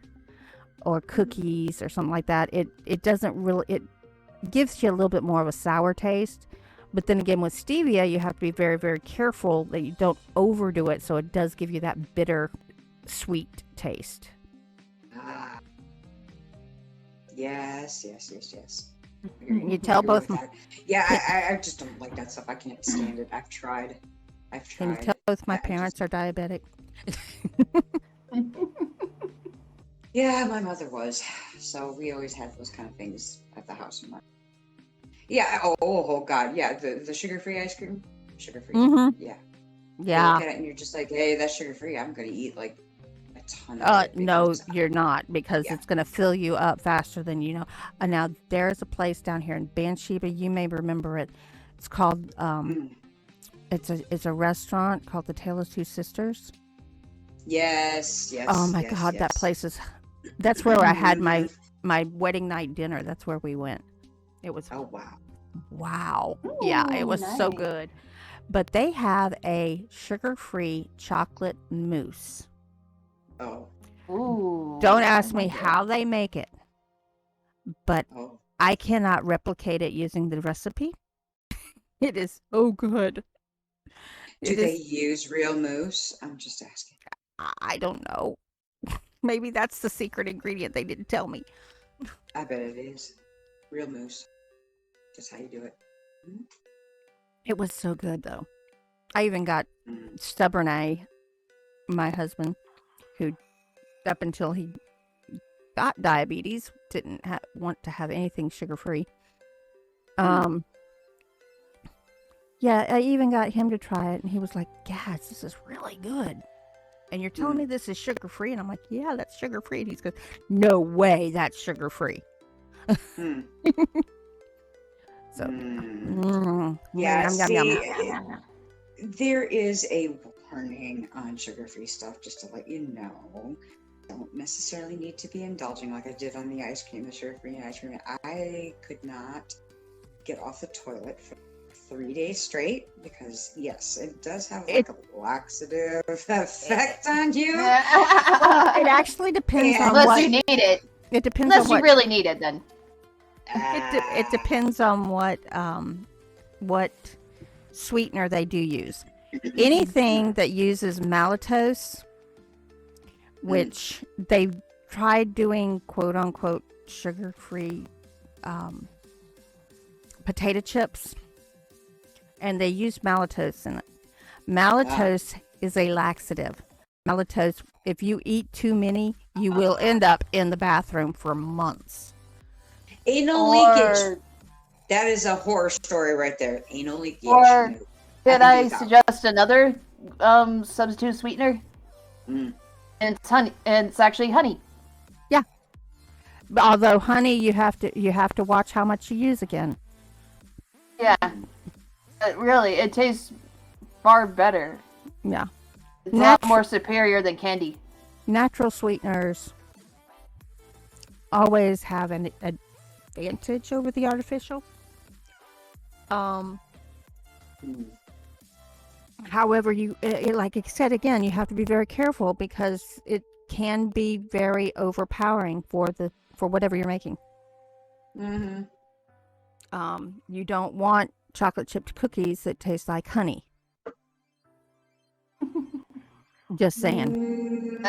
or cookies or something like that, it doesn't really. It gives you a little bit more of a sour taste. But then again, with stevia, you have to be very, very careful that you don't overdo it, so it does give you that bitter, sweet taste. Yes. You tell both. Yeah, I just don't like that stuff. I can't stand it. I've tried. Can you tell both my parents are diabetic? Yeah, my mother was. So we always had those kind of things at the house. Yeah. Oh God. Yeah. The sugar-free ice cream. Sugar-free. Mm-hmm. Yeah. Yeah. You look at it and you're just like, hey, that's sugar-free. I'm gonna eat like a ton of it. No, you're not, because it's going to fill you up faster than you know. Now, there's a place down here in Bathsheba. You may remember it. It's called it's a restaurant called the Tale of Two Sisters. Yes, yes. Oh my yes, God, yes. that place is. That's where I had my wedding night dinner. That's where we went. It was Oh wow. wow. Yeah, it was so nice. good. But they have a sugar-free chocolate mousse. Oh. Ooh. Don't ask I me like it. how they make it, but Oh. I cannot replicate it using the recipe. It is so good. Do It they is. use real moose? I'm just asking. I don't know. Maybe that's the secret ingredient they didn't tell me. I bet it is. Real moose. Just how you do it. Mm-hmm. It was so good though. I even got Mm. Stubborn A, my husband, who up until he got diabetes didn't want to have anything sugar free. Yeah, I even got him to try it, and he was like, "Yes, this is really good." And you're telling me this is sugar free? And I'm like, "Yeah, that's sugar free." And he's goes, "No way, that's sugar free." Mm. So, Yeah, yum, see, yum. there is a warning on sugar-free stuff, just to let you know. Don't necessarily need to be indulging like I did on the ice cream, the sugar-free ice cream. I could not get off the toilet for 3 days straight because, yes, it does have like a laxative effect on you. It actually depends on Unless what. you need it. It depends Unless on you what. really need it, then. It depends on what sweetener they do use. Anything that uses maltose, which they tried doing quote unquote sugar-free potato chips, and they use maltose in it. Maltose is a laxative. Maltose, if you eat too many, you will end up in the bathroom for months. Anal leakage. That is a horror story right there. Anal leakage. Or No. did I suggest another substitute sweetener? Mm. And it's honey. And it's actually honey. Yeah. Although honey, you have to watch how much you use again. Yeah. Really, it tastes far better. Yeah. It's a lot more superior than candy. Natural sweeteners always have an advantage over the artificial. However, like I said again, you have to be very careful because it can be very overpowering for whatever you're making. Mm-hmm. You don't want chocolate chipped cookies that taste like honey. Just saying.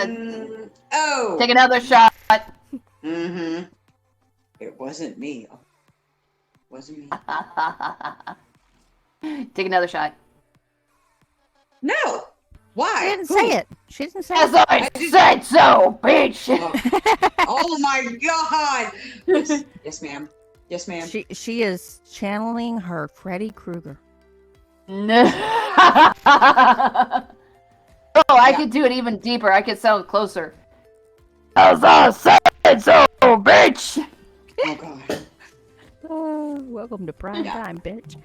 Take another shot. Mm-hmm. It wasn't me. Oh, wasn't me. Take another shot. No. Why? She didn't say it. She didn't say As it. I said so, bitch. Oh my God. Yes, ma'am. Yes, ma'am. She is channeling her Freddy Krueger. No. Oh, I could do it even deeper. I could sound closer. As I said so, bitch. Oh God. Welcome to prime time, bitch.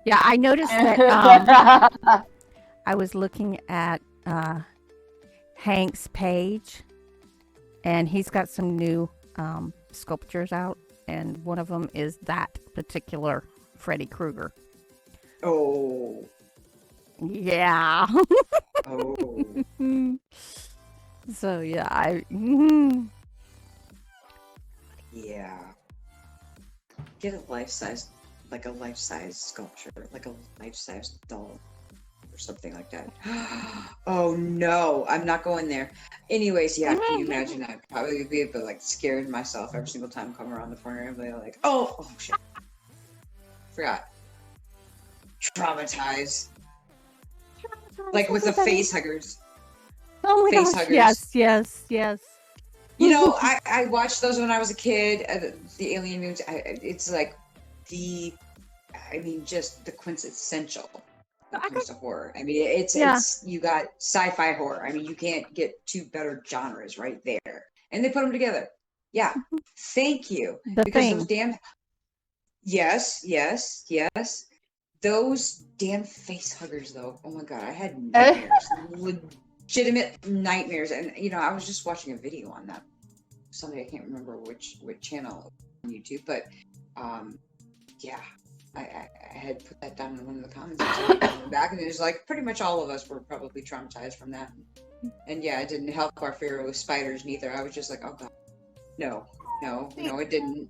Yeah, I noticed that I was looking at Hank's page, and he's got some new sculptures out, and one of them is that particular Freddy Krueger. Oh. Yeah. Oh. So yeah, Yeah. Get a life-size sculpture, like a life-size doll or something like that. Oh no, I'm not going there. Anyways, yeah, can you imagine? I'd probably be like scared myself every single time I come around the corner and be like, oh shit. Forgot. Traumatized. Like with the face huggers. Oh my Face gosh! huggers. Yes. You know, I watched those when I was a kid. The Alien movies. It's like just the quintessential when it comes to horror. I mean, it's you got sci-fi horror. I mean, you can't get two better genres right there, and they put them together. Yeah, thank you. Because those damn. Yes. those damn face huggers, though. Oh my god, I had nightmares, legitimate nightmares. And I was just watching a video on that. Somebody, I can't remember which channel on YouTube, but yeah, I had put that down in one of the comments back, and it was like pretty much all of us were probably traumatized from that. And yeah, it didn't help our fear with spiders neither. I was just like, oh god, no, it didn't.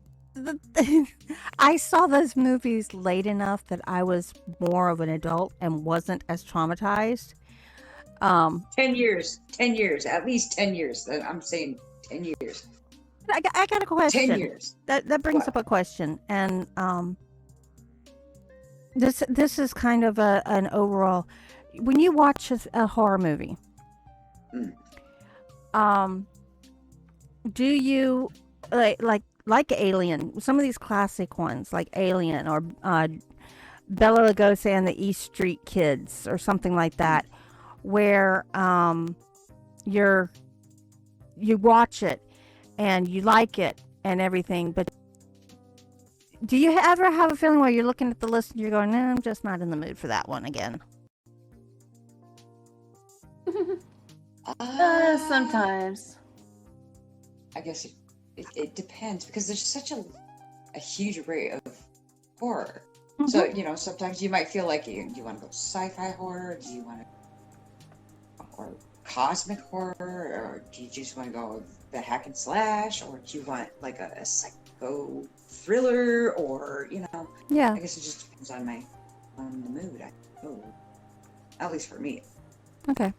I saw those movies late enough that I was more of an adult and wasn't as traumatized. 10 years, at least 10 years. I'm saying 10 years. I got a question. 10 years. That brings up a question, and this is kind of an overall. When you watch a horror movie, do you like Alien? Some of these classic ones, like Alien or Bela Lugosi and the East Street Kids, or something like that, where you watch it and you like it and everything, but do you ever have a feeling where you're looking at the list and you're going, no, I'm just not in the mood for that one again? Sometimes. I guess it depends, because there's such a huge array of horror. Mm-hmm. So, sometimes you might feel like you want to go sci-fi horror, do you want to, or cosmic horror, or do you just want to go the hack and slash, or do you want like a psycho thriller, or Yeah, I guess it just depends on the mood. At least for me. Okay.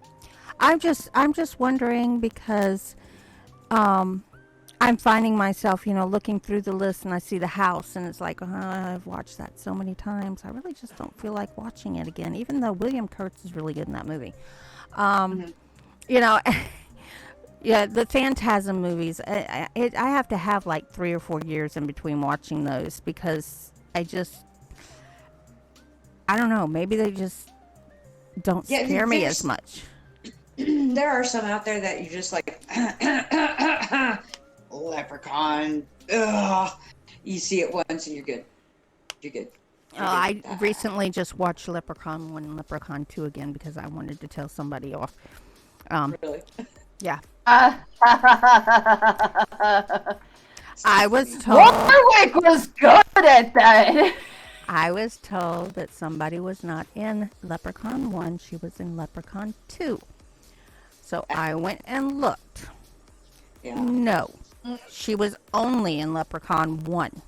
I'm just wondering, because I'm finding myself, looking through the list, and I see The House, and it's like, I've watched that so many times. I really just don't feel like watching it again, even though William Kurtz is really good in that movie. Yeah, the Phantasm movies, I have to have like 3 or 4 years in between watching those, because I don't know, maybe they just don't scare me as much. There are some out there that you just like, Leprechaun, ugh. You see it once and you're good. I recently just watched Leprechaun 1 and Leprechaun 2 again, because I wanted to tell somebody off. Really? Yeah. I was told Warwick was good at that. I was told that somebody was not in Leprechaun 1, she was in Leprechaun 2. So I went and looked. Yeah. No, she was only in Leprechaun 1.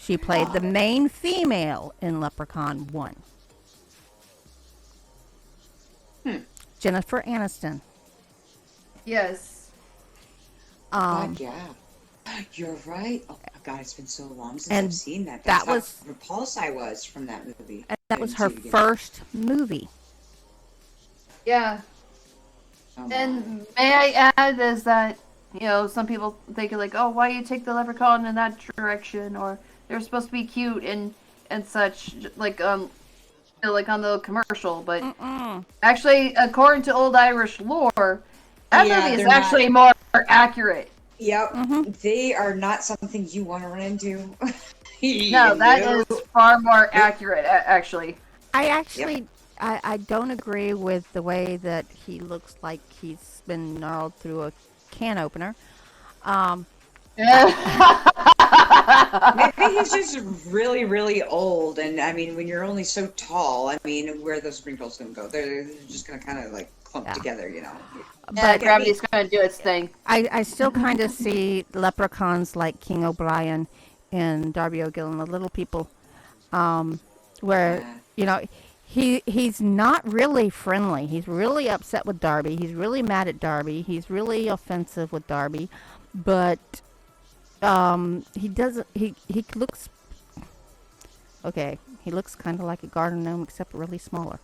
She played the main female in Leprechaun 1. Jennifer Aniston. Yes. God, yeah. You're right. Oh my god, it's been so long since I've seen that. That's how repulsed I was from that movie. And that was her first movie. Yeah. Oh, and may I add is that, some people think like, oh, why you take the leprechaun in that direction, or they're supposed to be cute and such, like like on the commercial, but actually, according to old Irish lore, that movie is actually more accurate. Yep, they are not something you want to run into. No, that is far more accurate, actually. I don't agree with the way that he looks like he's been gnarled through a can opener. Maybe he's just really, really old, and I mean, when you're only so tall, I mean, where are those wrinkles going to go? They're just going to kind of like clump together, But gravity's going to do its thing. I still kind of see leprechauns like King O'Brien and Darby O'Gill and the Little People, where he's not really friendly. He's really upset with Darby. He's really mad at Darby. He's really offensive with Darby, but he doesn't. He looks okay. He looks kind of like a garden gnome, except really smaller.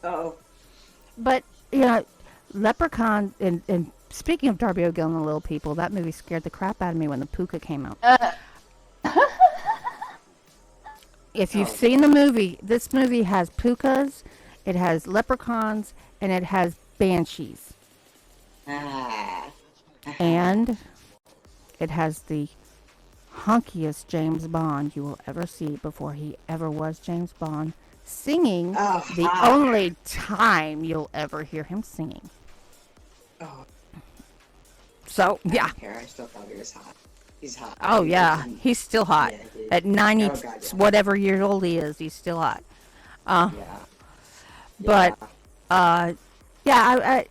Oh. But Leprechaun, and speaking of Darby O'Gill and the Little People, that movie scared the crap out of me when the puka came out. If you've seen the movie, this movie has pukas, it has leprechauns, and it has banshees. And it has the hunkiest James Bond you will ever see before he ever was James Bond, singing the only time you'll ever hear him singing. Oh, So, I yeah. don't care. I still thought he was hot. He's hot. Oh, yeah. He's still hot. Yeah, dude. At 90, Oh, God, yeah. whatever years old he is, he's still hot. Yeah. But, yeah,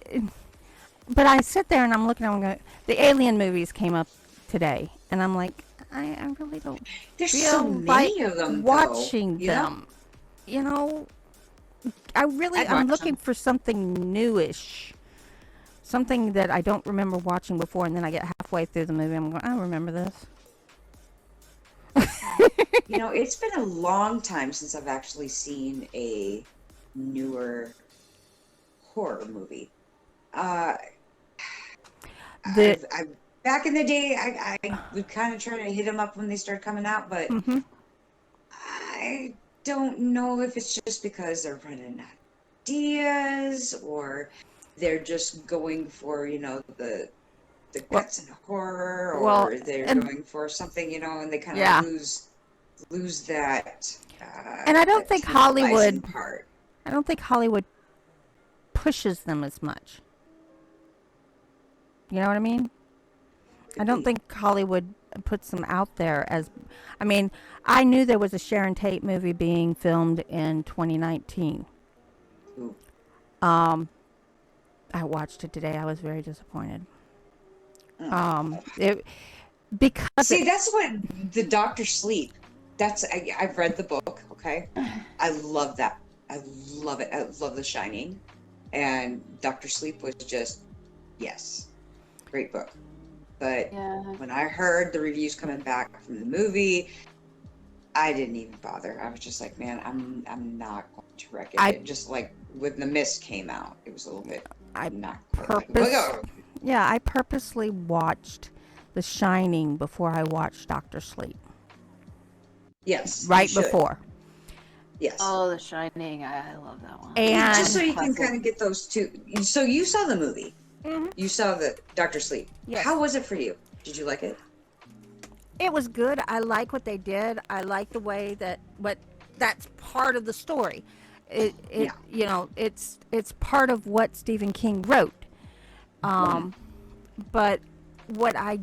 but I sit there and I'm looking at them. The Alien movies came up today, and I'm like, I really don't There's feel so like many of them, watching though, you know? them. You know, I'd I'm watch looking them. for something newish. Something that I don't remember watching before, and then I get halfway through the movie, I'm going, I remember this. You know, it's been a long time since I've actually seen a newer horror movie. Back in the day, I would kind of try to hit them up when they started coming out, but I don't know if it's just because they're running out of ideas or they're just going for, you know, the guts and horror, or they're going for something, you know, and they kind of lose that. And I don't think Hollywood part. I don't think Hollywood pushes them as much. You know what I mean? I don't think Hollywood puts them out there as. I mean, I knew there was a Sharon Tate movie being filmed in 2019. Ooh. I watched it today. I was very disappointed. Because see, that's what the Doctor Sleep. I've read the book. Okay, I love that. I love it. I love The Shining, and Doctor Sleep was just great book. But when I heard the reviews coming back from the movie, I didn't even bother. I was just like, man, I'm not going to wreck it. Just like when The Mist came out, it was a little bit. I purposely watched The Shining before I watched Doctor Sleep. Yes. Right before. Yes. Oh, The Shining. I love that one. And just so you can kind of get those two. So you saw the movie. Mm-hmm. You saw the Doctor Sleep. Yes. How was it for you? Did you like it? It was good. I like what they did. I like the way that's part of the story. You know, it's part of what Stephen King wrote. But what I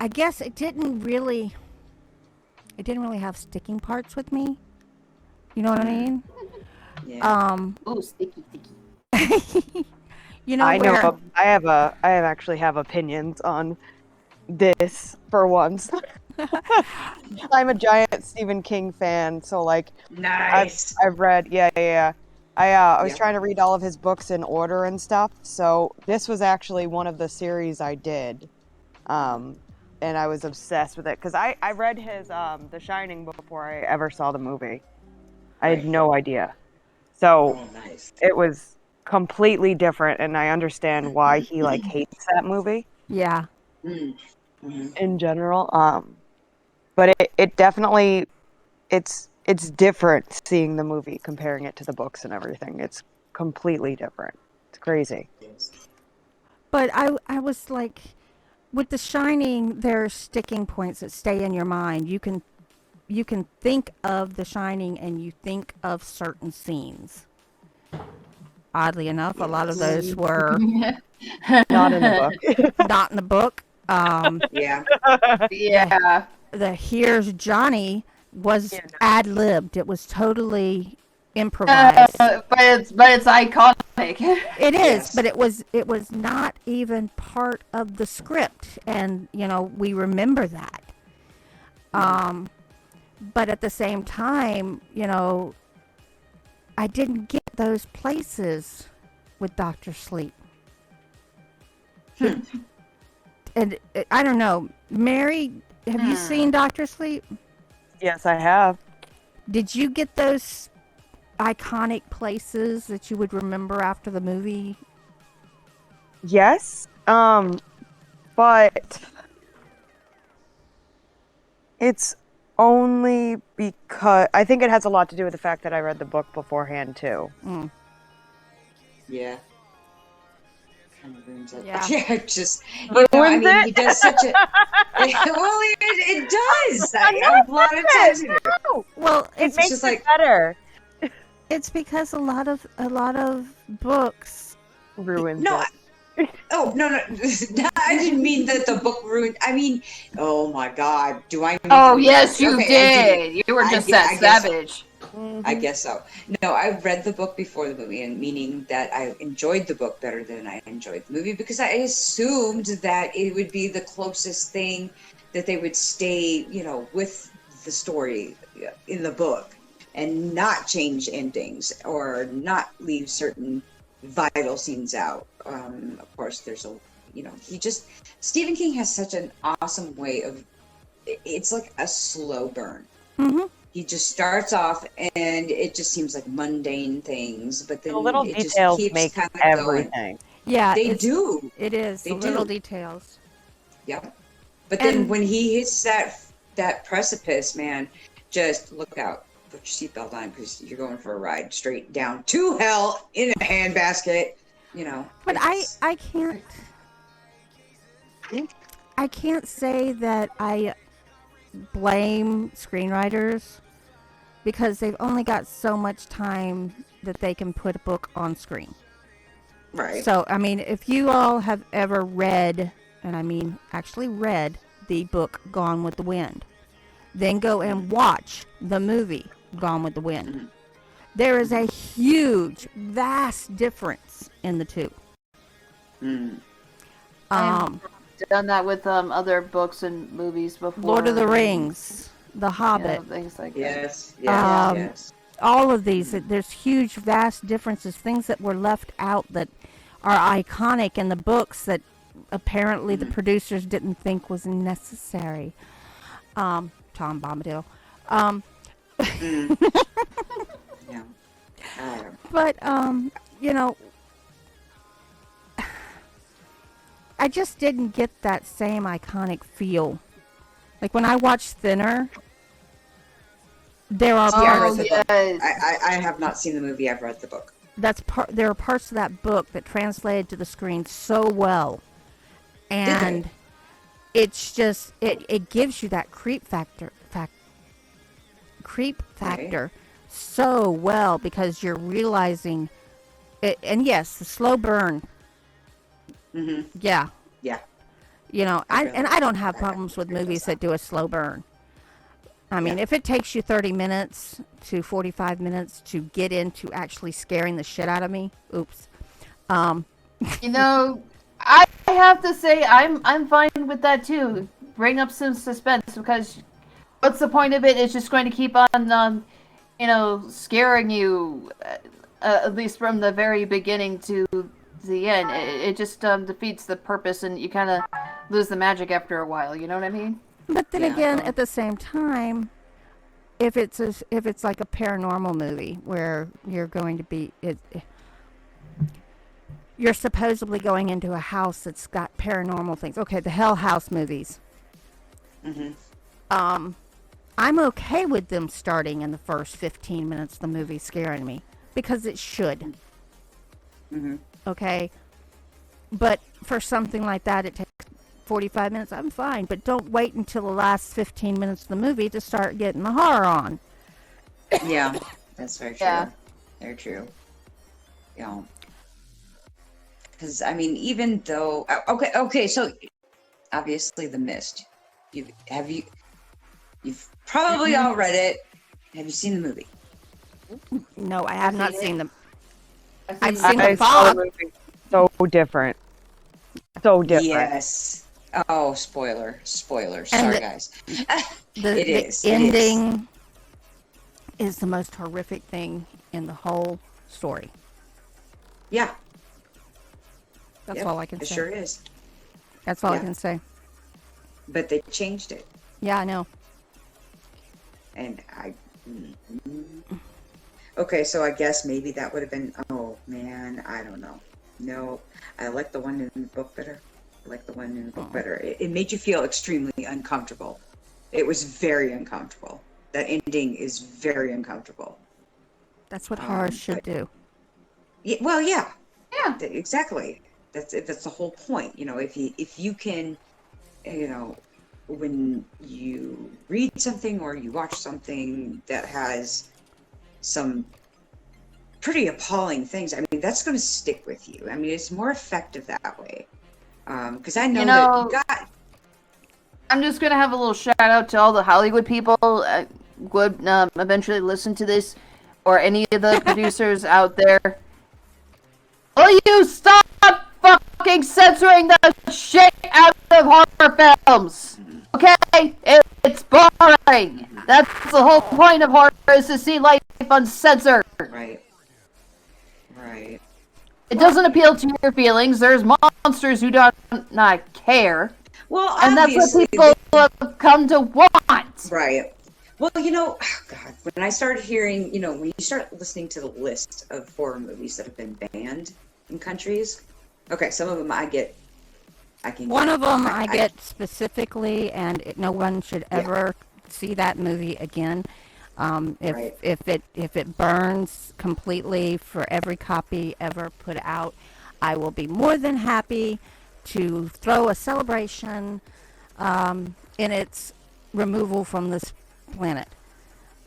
guess it didn't really have sticking parts with me. You know what I mean? Yeah. Ooh, sticky. You know, I actually have opinions on this for once. I'm a giant Stephen King fan, so like, nice. I've read, I was trying to read all of his books in order and stuff. So this was actually one of the series I did, and I was obsessed with it because I read his The Shining before I ever saw the movie. I had no idea, so it was completely different, and I understand why he like hates that movie. Yeah. In general, but it definitely it's different seeing the movie, comparing it to the books and everything. It's completely different. It's crazy. But I was like, with The Shining, there are sticking points that stay in your mind. You can think of The Shining and you think of certain scenes. Oddly enough, a lot of those were Not in the book. not in the book. Yeah. The Here's Johnny was ad-libbed. It was totally improvised. But it's iconic. It is, but it was not even part of the script, and you know, we remember that. But at the same time, you know, I didn't get those places with Dr. Sleep. And I don't know, Mary, have you seen Dr. Sleep? Yes, I have. Did you get those iconic places that you would remember after the movie? Yes, but it's only because I think it has a lot to do with the fact that I read the book beforehand too. Yeah. Kind of ruins it. Yeah. He does such a. Well, it is. I have a lot of times. No, Well, it it's makes just it like- better. it's because a lot of books. Ruins No, it. Oh no, no! I didn't mean that the book ruined. I mean, oh my God, do I? Need Oh to be yes, nice? you Okay, did. You were I just gue- that I guess so. savage. I guess so. No, I read the book before the movie, and meaning that I enjoyed the book better than I enjoyed the movie because I assumed that it would be the closest thing that they would stay, with the story in the book and not change endings or not leave certain vital scenes out. Of course, there's Stephen King has such an awesome way of, it's like a slow burn. Mm-hmm. He just starts off and it just seems like mundane things, but then The little it just details keeps make kind of going. everything. Yeah, They do. It is They the little do. details. Yep. But then And- when he hits that precipice, man, just look out. Put your seatbelt on because you're going for a ride straight down to hell in a handbasket. But I can't say that I blame screenwriters because they've only got so much time that they can put a book on screen. Right. So, I mean, if you all have ever read, and I mean actually read, the book Gone with the Wind, then go and watch the movie Gone with the Wind. Mhm. There is a huge, vast difference in the two. Mm. Um, Done that with other books and movies before. Lord of the Rings, The Hobbit, Things like that. Yes. Um, Yes. all of these, there's huge, vast differences, things that were left out that are iconic in the books that apparently the producers didn't think was necessary. Tom Bombadil. Yeah. But, I just didn't get that same iconic feel. Like when I watched Thinner, there are Yeah, I parts, read the book. yes. I have not seen the movie. I've read the book. there are parts of that book that translated to the screen so well. And it's just, it gives you that creep factor so well because you're realizing it, and yes, the slow burn. Mm-hmm. Yeah. Yeah. I don't have problems with movies that do a slow burn. I mean, if it takes you 30 minutes to 45 minutes to get into actually scaring the shit out of me, oops. I have to say I'm fine with that too. Bring up some suspense because what's the point of it? It's just going to keep on, scaring you, at least from the very beginning to the end. It just defeats the purpose, and you kind of lose the magic after a while. You know what I mean? But then Yeah. again, at the same time, if it's like a paranormal movie where you're going to be you're supposedly going into a house that's got paranormal things. Okay, the Hell House movies. Mm-hmm. I'm okay with them starting in the first 15 minutes of the movie scaring me because it should. Mm-hmm. Okay? But for something like that, it takes 45 minutes. I'm fine, but don't wait until the last 15 minutes of the movie to start getting the horror on. Yeah, that's very true. Yeah. Very true. Because I mean, even though okay, so obviously The Mist. You've probably all read it. Have you seen the movie? No, I have not seen them. I've seen seen I the saw fog. the movie. So different. So different. Yes. Oh, spoiler. And Sorry, the- guys. The It is. ending is the most horrific thing in the whole story. Yeah, That's yep, all I can it say. sure is. That's all I Yeah. can say. But they changed it, Yeah, I know. and okay, so I guess maybe that would have been. Oh man, I don't know. No, I like the one in the book better. It made you feel extremely uncomfortable. It was very uncomfortable. That ending is very uncomfortable. That's what horror should but- do. Yeah, well, yeah, Yeah. exactly. That's the whole point. If you can, when you read something or you watch something that has some pretty appalling things, I mean, that's going to stick with you. I mean, it's more effective that way. Because I know, that you got. I'm just gonna have a little shout out to all the Hollywood people would eventually listen to this, or any of the producers out there. Will you stop fucking censoring the shit out of horror films? Okay, it's boring. That's the whole point of horror, is to see life uncensored. Right. It doesn't appeal to your feelings. There's monsters who do not care. Well, and that's what people have come to want. Right. Well, oh God, when I started hearing, when you start listening to the list of horror movies that have been banned in countries, okay, some of them I get. One of them I get specifically, and no one should ever see that movie again. If it burns completely for every copy ever put out, I will be more than happy to throw a celebration in its removal from this planet.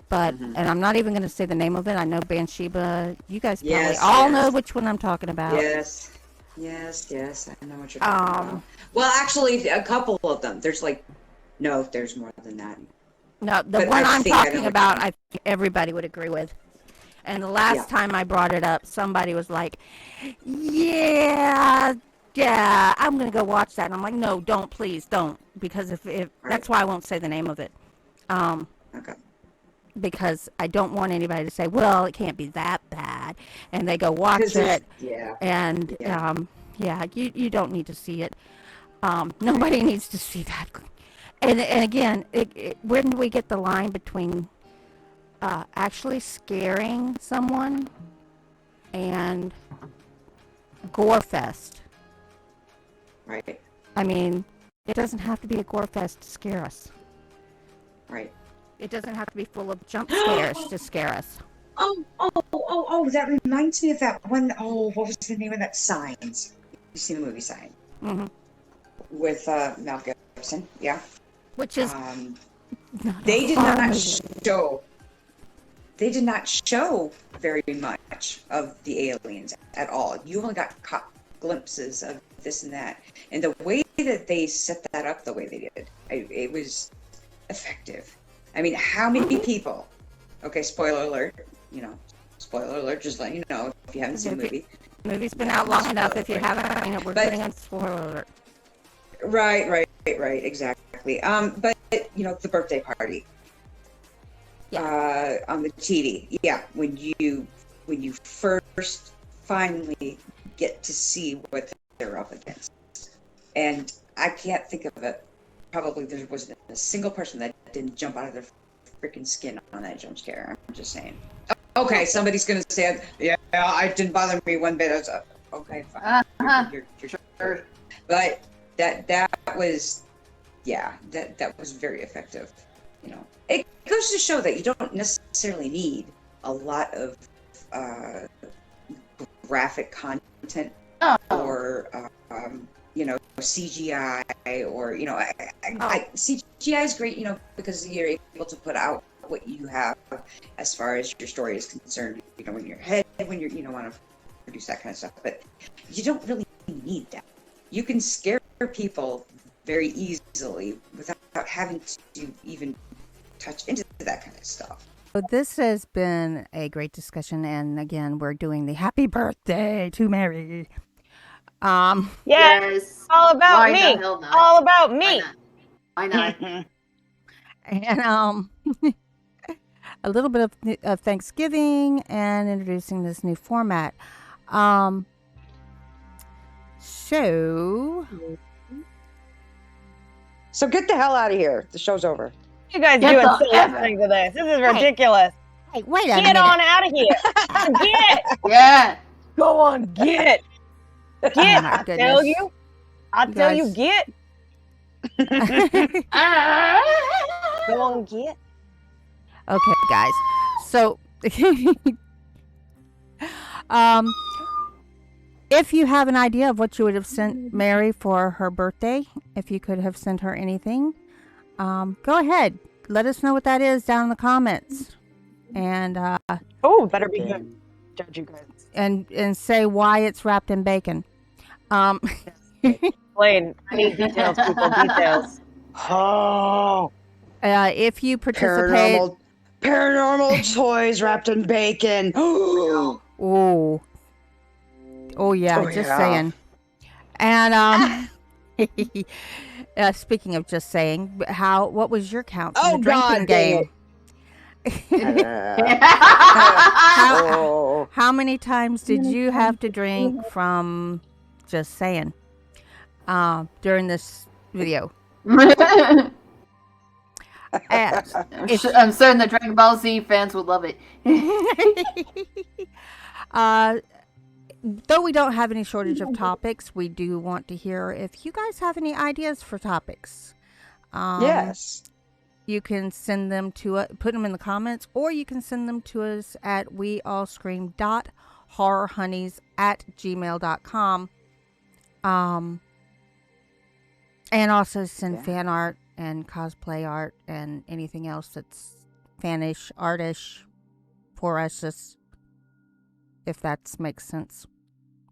But and I'm not even going to say the name of it. I know Bathsheba. You guys probably all know which one I'm talking about. Yes. I know what you're talking about. Well, actually, a couple of them. There's there's more than that. No, the one I'm talking about, I think everybody would agree with. And the last time I brought it up, somebody was like, yeah, I'm going to go watch that. And I'm like, no, don't, please, don't. Because if that's why I won't say the name of it. Okay. Because I don't want anybody to say, well, it can't be that bad. And they go watch it. Yeah. And, you don't need to see it. Nobody needs to see that. And again, where do we get the line between actually scaring someone and gore fest? Right. I mean, it doesn't have to be a gore fest to scare us. Right. It doesn't have to be full of jump scares to scare us. Oh, that reminds me of that one. Oh, what was the name of that? Signs. You seen the movie Signs? Mm-hmm. With Mel Gibson, yeah. Which is they did not show very much of the aliens at all. You only got glimpses of this and that, and the way that they set that up, the way they did, it was effective. I mean, how many people? Okay, spoiler alert. Spoiler alert. Just letting you know if you haven't seen the movie. The movie's been out long enough. If you haven't, we're putting on spoiler alert. Right, exactly. But the birthday party. Yeah. On the TV. Yeah, when you first finally get to see what they're up against, and I can't think of it. Probably there wasn't a single person that didn't jump out of their freaking skin on that jump scare. I'm just saying. Okay, somebody's gonna say, yeah, it didn't bother me one bit. I was okay, fine. You're sure. But that was very effective. It goes to show that you don't necessarily need a lot of graphic content or CGI or CGI is great, because you're able to put out what you have as far as your story is concerned, in your head when you want to produce that kind of stuff. But you don't really need that. You can scare people very easily without having to even touch into that kind of stuff. So this has been a great discussion, and again, we're doing the happy birthday to Mary. Yes, all about me. All about me. Why not? And a little bit of Thanksgiving and introducing this new format. So get the hell out of here. The show's over. You guys doing listening to this? This is ridiculous. Hey, wait a minute. Get on out of here. Get. Yeah. Go on, get. Get. I tell you. I tell you, get. Go on, get. Okay, guys. So, if you have an idea of what you would have sent Mary for her birthday, if you could have sent her anything, go ahead. Let us know what that is down in the comments. And Oh, better be good. Judge you guys. and say why it's wrapped in bacon. Explain. I need details, people. Details. Oh, If you participate, paranormal toys wrapped in bacon. oh yeah, Oh, just yeah. saying. And speaking of just saying, what was your count in the drinking God, dang game? it. How many times did you have to drink from just saying during this video? I'm certain the Dragon Ball Z fans would love it. Though we don't have any shortage of topics, we do want to hear if you guys have any ideas for topics. Yes. You can send them to us, put them in the comments, or you can send them to us at weallscream.horrorhoneys@gmail.com. And also send fan art and cosplay art and anything else that's fanish, artish for us, if that makes sense.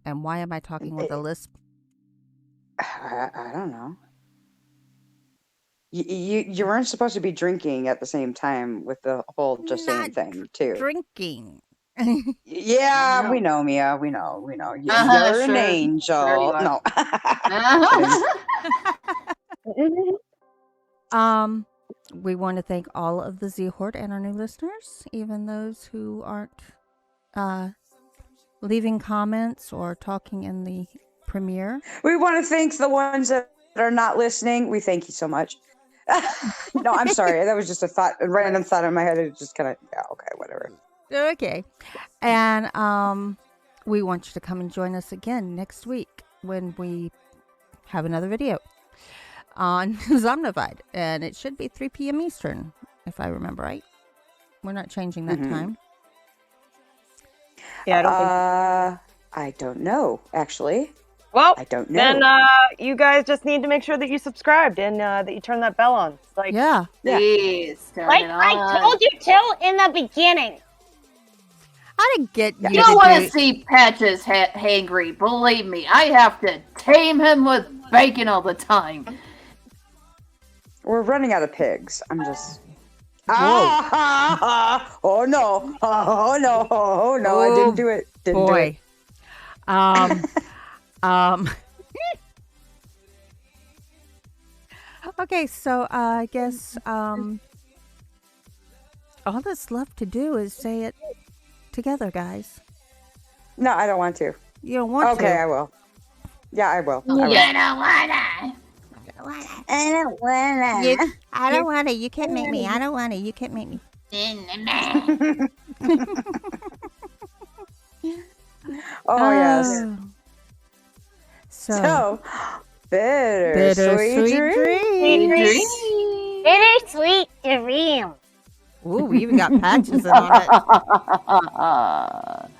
And why am I talking with a lisp? I don't know. You weren't supposed to be drinking at the same time with the whole just saying thing too. Drinking. Yeah, we know, Mia. We know. You're Sure. an angel. Sure you are. No. We want to thank all of the Z-Horde and our new listeners, even those who aren't leaving comments or talking in the premiere. We want to thank the ones that are not listening. We thank you so much. No, I'm sorry. That was just a random thought in my head. It just kind of, okay, whatever. Okay. And we want you to come and join us again next week when we have another video on Dezombified. And it should be 3 p.m. Eastern, if I remember right. We're not changing that time. Yeah, I don't think. I don't know, actually. Well, I don't know. then you guys just need to make sure that you subscribed and that you turn that bell on. Like, Yeah. Please, turn Like it I on. told you to in the beginning. I didn't get You you don't to want do... to see Patches hangry. Believe me, I have to tame him with bacon all the time. We're running out of pigs. I'm just. Whoa. Oh no! Oh no! Oh no! I didn't do it. Didn't do it. Okay, so I guess all that's left to do is say it together, guys. No, I don't want to. You don't want to. Okay, I will. Yeah, I will. I will. I don't wanna. I don't wanna. I don't want to. You can't make me. I don't want to. You can't make me. Oh yes. So Bitter sweet dreams. Bittersweet dream. Ooh, we even got patches in on it.